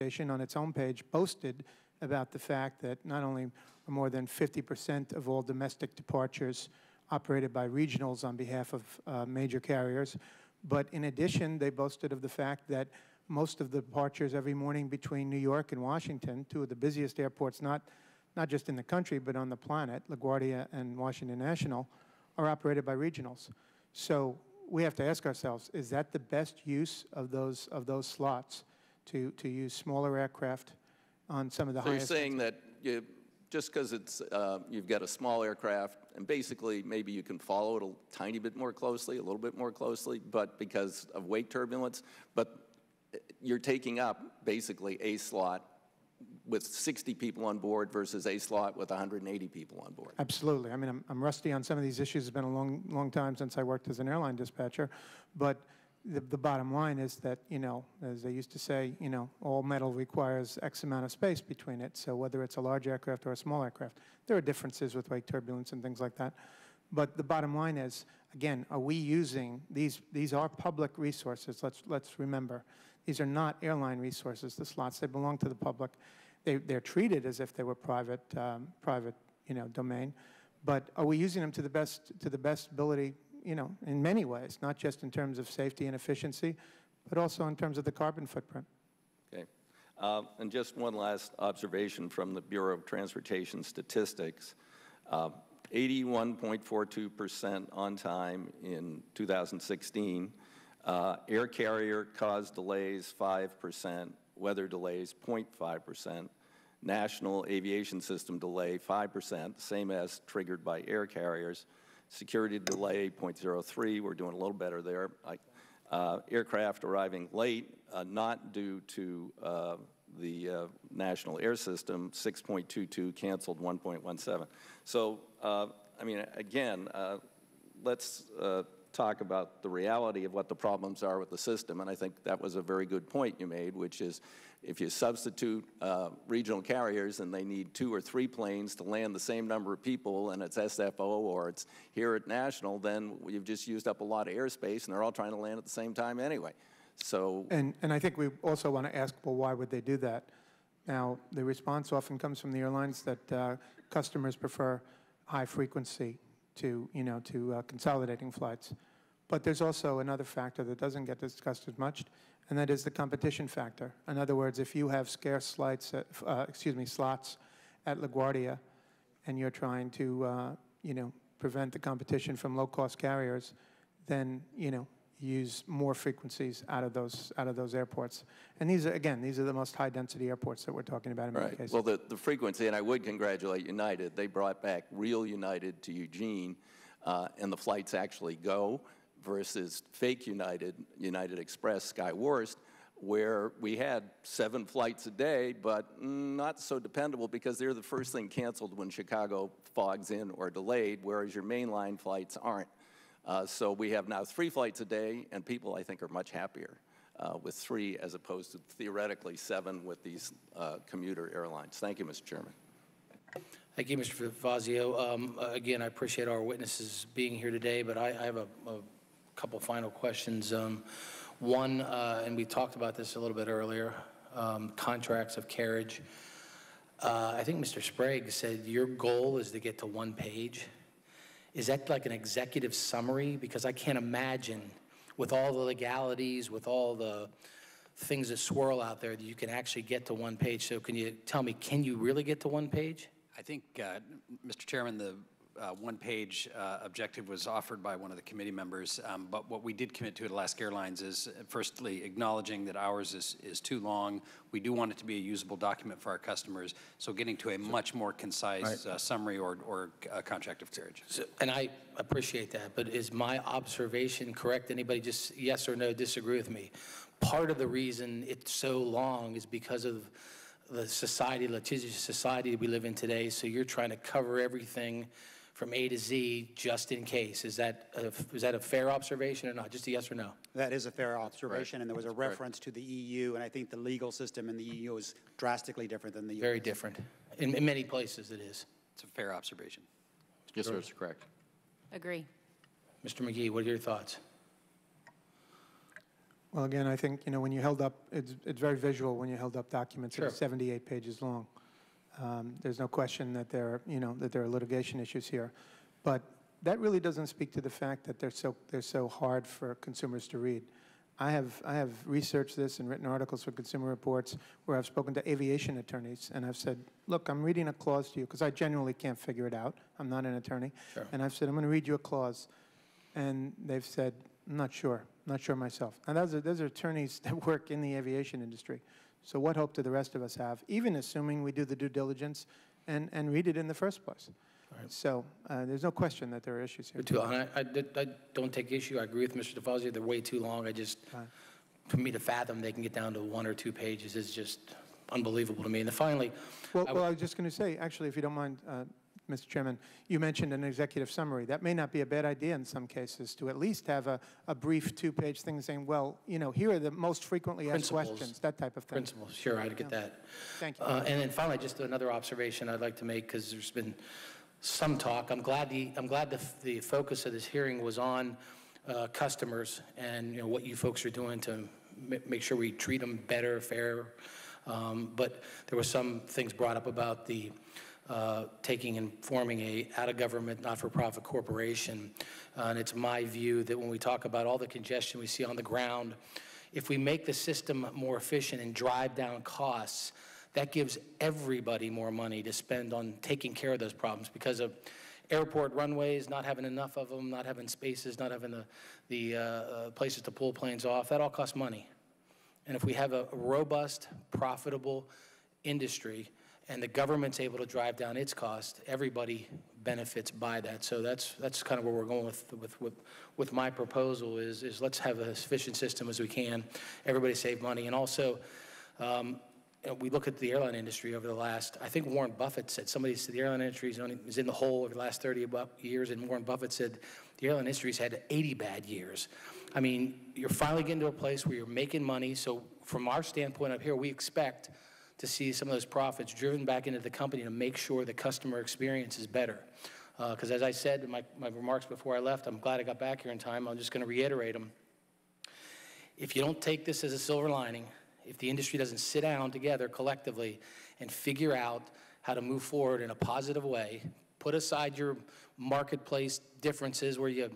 on its own page boasted about the fact that not only are more than 50% of all domestic departures operated by regionals on behalf of major carriers, but in addition, they boasted of the fact that most of the departures every morning between New York and Washington, two of the busiest airports, not just in the country, but on the planet, LaGuardia and Washington National, are operated by regionals. So we have to ask ourselves, is that the best use of those slots to use smaller aircraft on some of the highest? So you're saying that just because it's you've got a small aircraft, and basically maybe you can follow it a tiny bit more closely, a little bit more closely, but because of weight turbulence, but you're taking up basically a slot with 60 people on board versus a slot with 180 people on board. Absolutely. I mean, I'm rusty on some of these issues. It's been a long time since I worked as an airline dispatcher, but the bottom line is that, you know, as they used to say, you know, all metal requires X amount of space between it. So whether it's a large aircraft or a small aircraft, there are differences with wake turbulence and things like that. But the bottom line is, again, are we using these are public resources. Let's remember, these are not airline resources. The slots, they belong to the public. They're treated as if they were private, you know, domain. But are we using them to the best ability? You know, in many ways, not just in terms of safety and efficiency, but also in terms of the carbon footprint. Okay. And just one last observation from the Bureau of Transportation Statistics. 81.42% on time in 2016. Air carrier caused delays 5%, weather delays 0.5%, national aviation system delay 5%, same as triggered by air carriers. Security delay 0.03, we're doing a little better there. Aircraft arriving late, not due to the national air system, 6.22, canceled 1.17. So, I mean, again, let's talk about the reality of what the problems are with the system, and I think that was a very good point you made, which is if you substitute regional carriers and they need 2 or 3 planes to land the same number of people and it's SFO or it's here at National, then you've just used up a lot of airspace and they're all trying to land at the same time anyway. So, and I think we also want to ask, well, why would they do that? Now, the response often comes from the airlines that customers prefer high frequency to, you know, to consolidating flights. But there's also another factor that doesn't get discussed as much, and that is the competition factor. In other words, if you have scarce slots at LaGuardia, and you're trying to, you know, prevent the competition from low-cost carriers, then, you know, use more frequencies out of those airports. And these are, again, these are the most high-density airports that we're talking about in many cases. Well, the frequency, and I would congratulate United. They brought back real United to Eugene, and the flights actually go, versus fake United, United Express, Skywurst, where we had 7 flights a day, but not so dependable because they're the first thing canceled when Chicago fogs in or delayed, whereas your mainline flights aren't. So we have now 3 flights a day, and people, I think, are much happier with 3 as opposed to theoretically 7 with these commuter airlines. Thank you, Mr. Chairman. Thank you, Mr. Fazio. Again, I appreciate our witnesses being here today, but I have a couple final questions. One, and we talked about this a little bit earlier, contracts of carriage. I think Mr. Sprague said your goal is to get to 1 page. Is that like an executive summary? Because I can't imagine with all the legalities, with all the things that swirl out there, that you can actually get to 1 page. So can you tell me, can you really get to 1 page? I think, Mr. Chairman, the 1-page objective was offered by one of the committee members, but what we did commit to at Alaska Airlines is, firstly, acknowledging that ours is too long. We do want it to be a usable document for our customers, so getting to a much more concise summary or contract of carriage. So, and I appreciate that, but is my observation correct? Anybody just yes or no disagree with me? Part of the reason it's so long is because of the society, litigious society we live in today, so you're trying to cover everything from A to Z just in case. Is that a fair observation or not? Just a yes or no? That is a fair observation, and there was a reference to the EU, and I think the legal system in the EU is drastically different than the US. Very different. In many places it is. It's a fair observation. Yes, sir, it's correct. Agree. Mr. McGee, what are your thoughts? Well, again, I think, you know, when you held up, it's very visual when you held up documents that are 78 pages long. There's no question that there are litigation issues here, but that really doesn't speak to the fact that they're so hard for consumers to read. I have researched this and written articles for Consumer Reports where I've spoken to aviation attorneys, and I've said, look, I'm reading a clause to you because I genuinely can't figure it out. I'm not an attorney. Sure. And I've said, I'm going to read you a clause. And they've said, I'm not sure myself. And those are attorneys that work in the aviation industry. So what hope do the rest of us have, even assuming we do the due diligence and read it in the first place? Right. So there's no question that there are issues here. Too long. I don't take issue. I agree with Mr. DeFazio. They're way too long. For me to fathom they can get down to 1 or 2 pages is just unbelievable to me. And then finally... Well, I was just going to say, actually, if you don't mind, Mr. Chairman, you mentioned an executive summary. That may not be a bad idea in some cases, to at least have a brief two-page thing saying, well, you know, here are the most frequently asked questions, that type of thing. Principles, sure, I'd get that. Thank you. And then finally, just another observation I'd like to make, because there's been some talk. I'm glad the focus of this hearing was on customers and, you know, what you folks are doing to make sure we treat them better, fair. But there were some things brought up about the taking and forming a out-of-government, not-for-profit corporation. And it's my view that when we talk about all the congestion we see on the ground, if we make the system more efficient and drive down costs, that gives everybody more money to spend on taking care of those problems, because of airport runways, not having enough of them, not having spaces, not having the places to pull planes off, that all costs money. And if we have a robust, profitable industry and the government's able to drive down its cost, everybody benefits by that. So that's kind of where we're going with my proposal is let's have as efficient system as we can. Everybody save money. And also, we look at the airline industry over the last, I think Warren Buffett said, somebody said the airline industry is in the hole over the last 30 years, and Warren Buffett said the airline industry's had 80 bad years. I mean, you're finally getting to a place where you're making money. So from our standpoint up here, we expect to see some of those profits driven back into the company to make sure the customer experience is better. Because as I said in my remarks before I left, I'm glad I got back here in time. I'm just going to reiterate them. If you don't take this as a silver lining, if the industry doesn't sit down together collectively and figure out how to move forward in a positive way, put aside your marketplace differences where you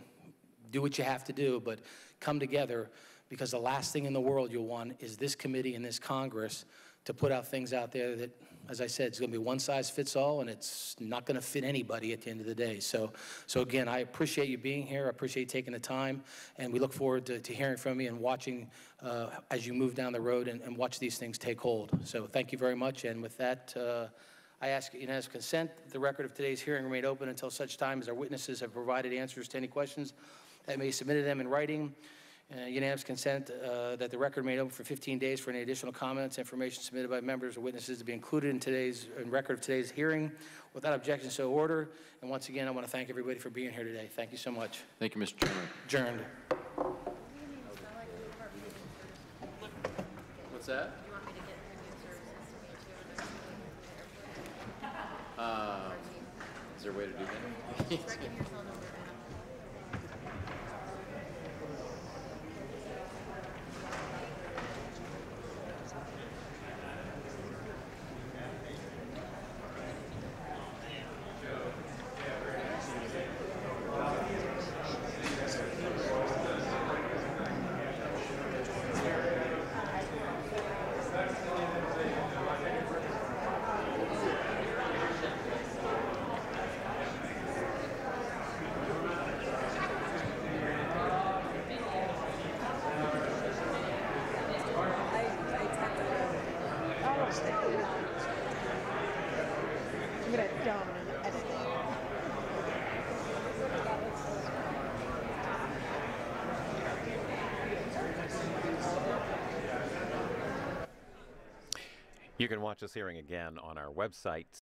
do what you have to do, but come together, because the last thing in the world you'll want is this committee and this Congress to put out things out there that, as I said, it's going to be one size fits all, and it's not going to fit anybody at the end of the day. So again, I appreciate you being here. I appreciate you taking the time, and we look forward to hearing from you and watching as you move down the road and watch these things take hold. So thank you very much, and with that, I ask unanimous consent that the record of today's hearing remain open until such time as our witnesses have provided answers to any questions that may be submitted to them in writing. Unanimous consent that the record remain open for 15 days for any additional comments, information submitted by members or witnesses to be included in record of today's hearing. Without objection, so order. And once again, I want to thank everybody for being here today. Thank you so much. Thank you, Mr. Chairman. Adjourned. What's that? Is there a way to do that? You can watch this hearing again on our website,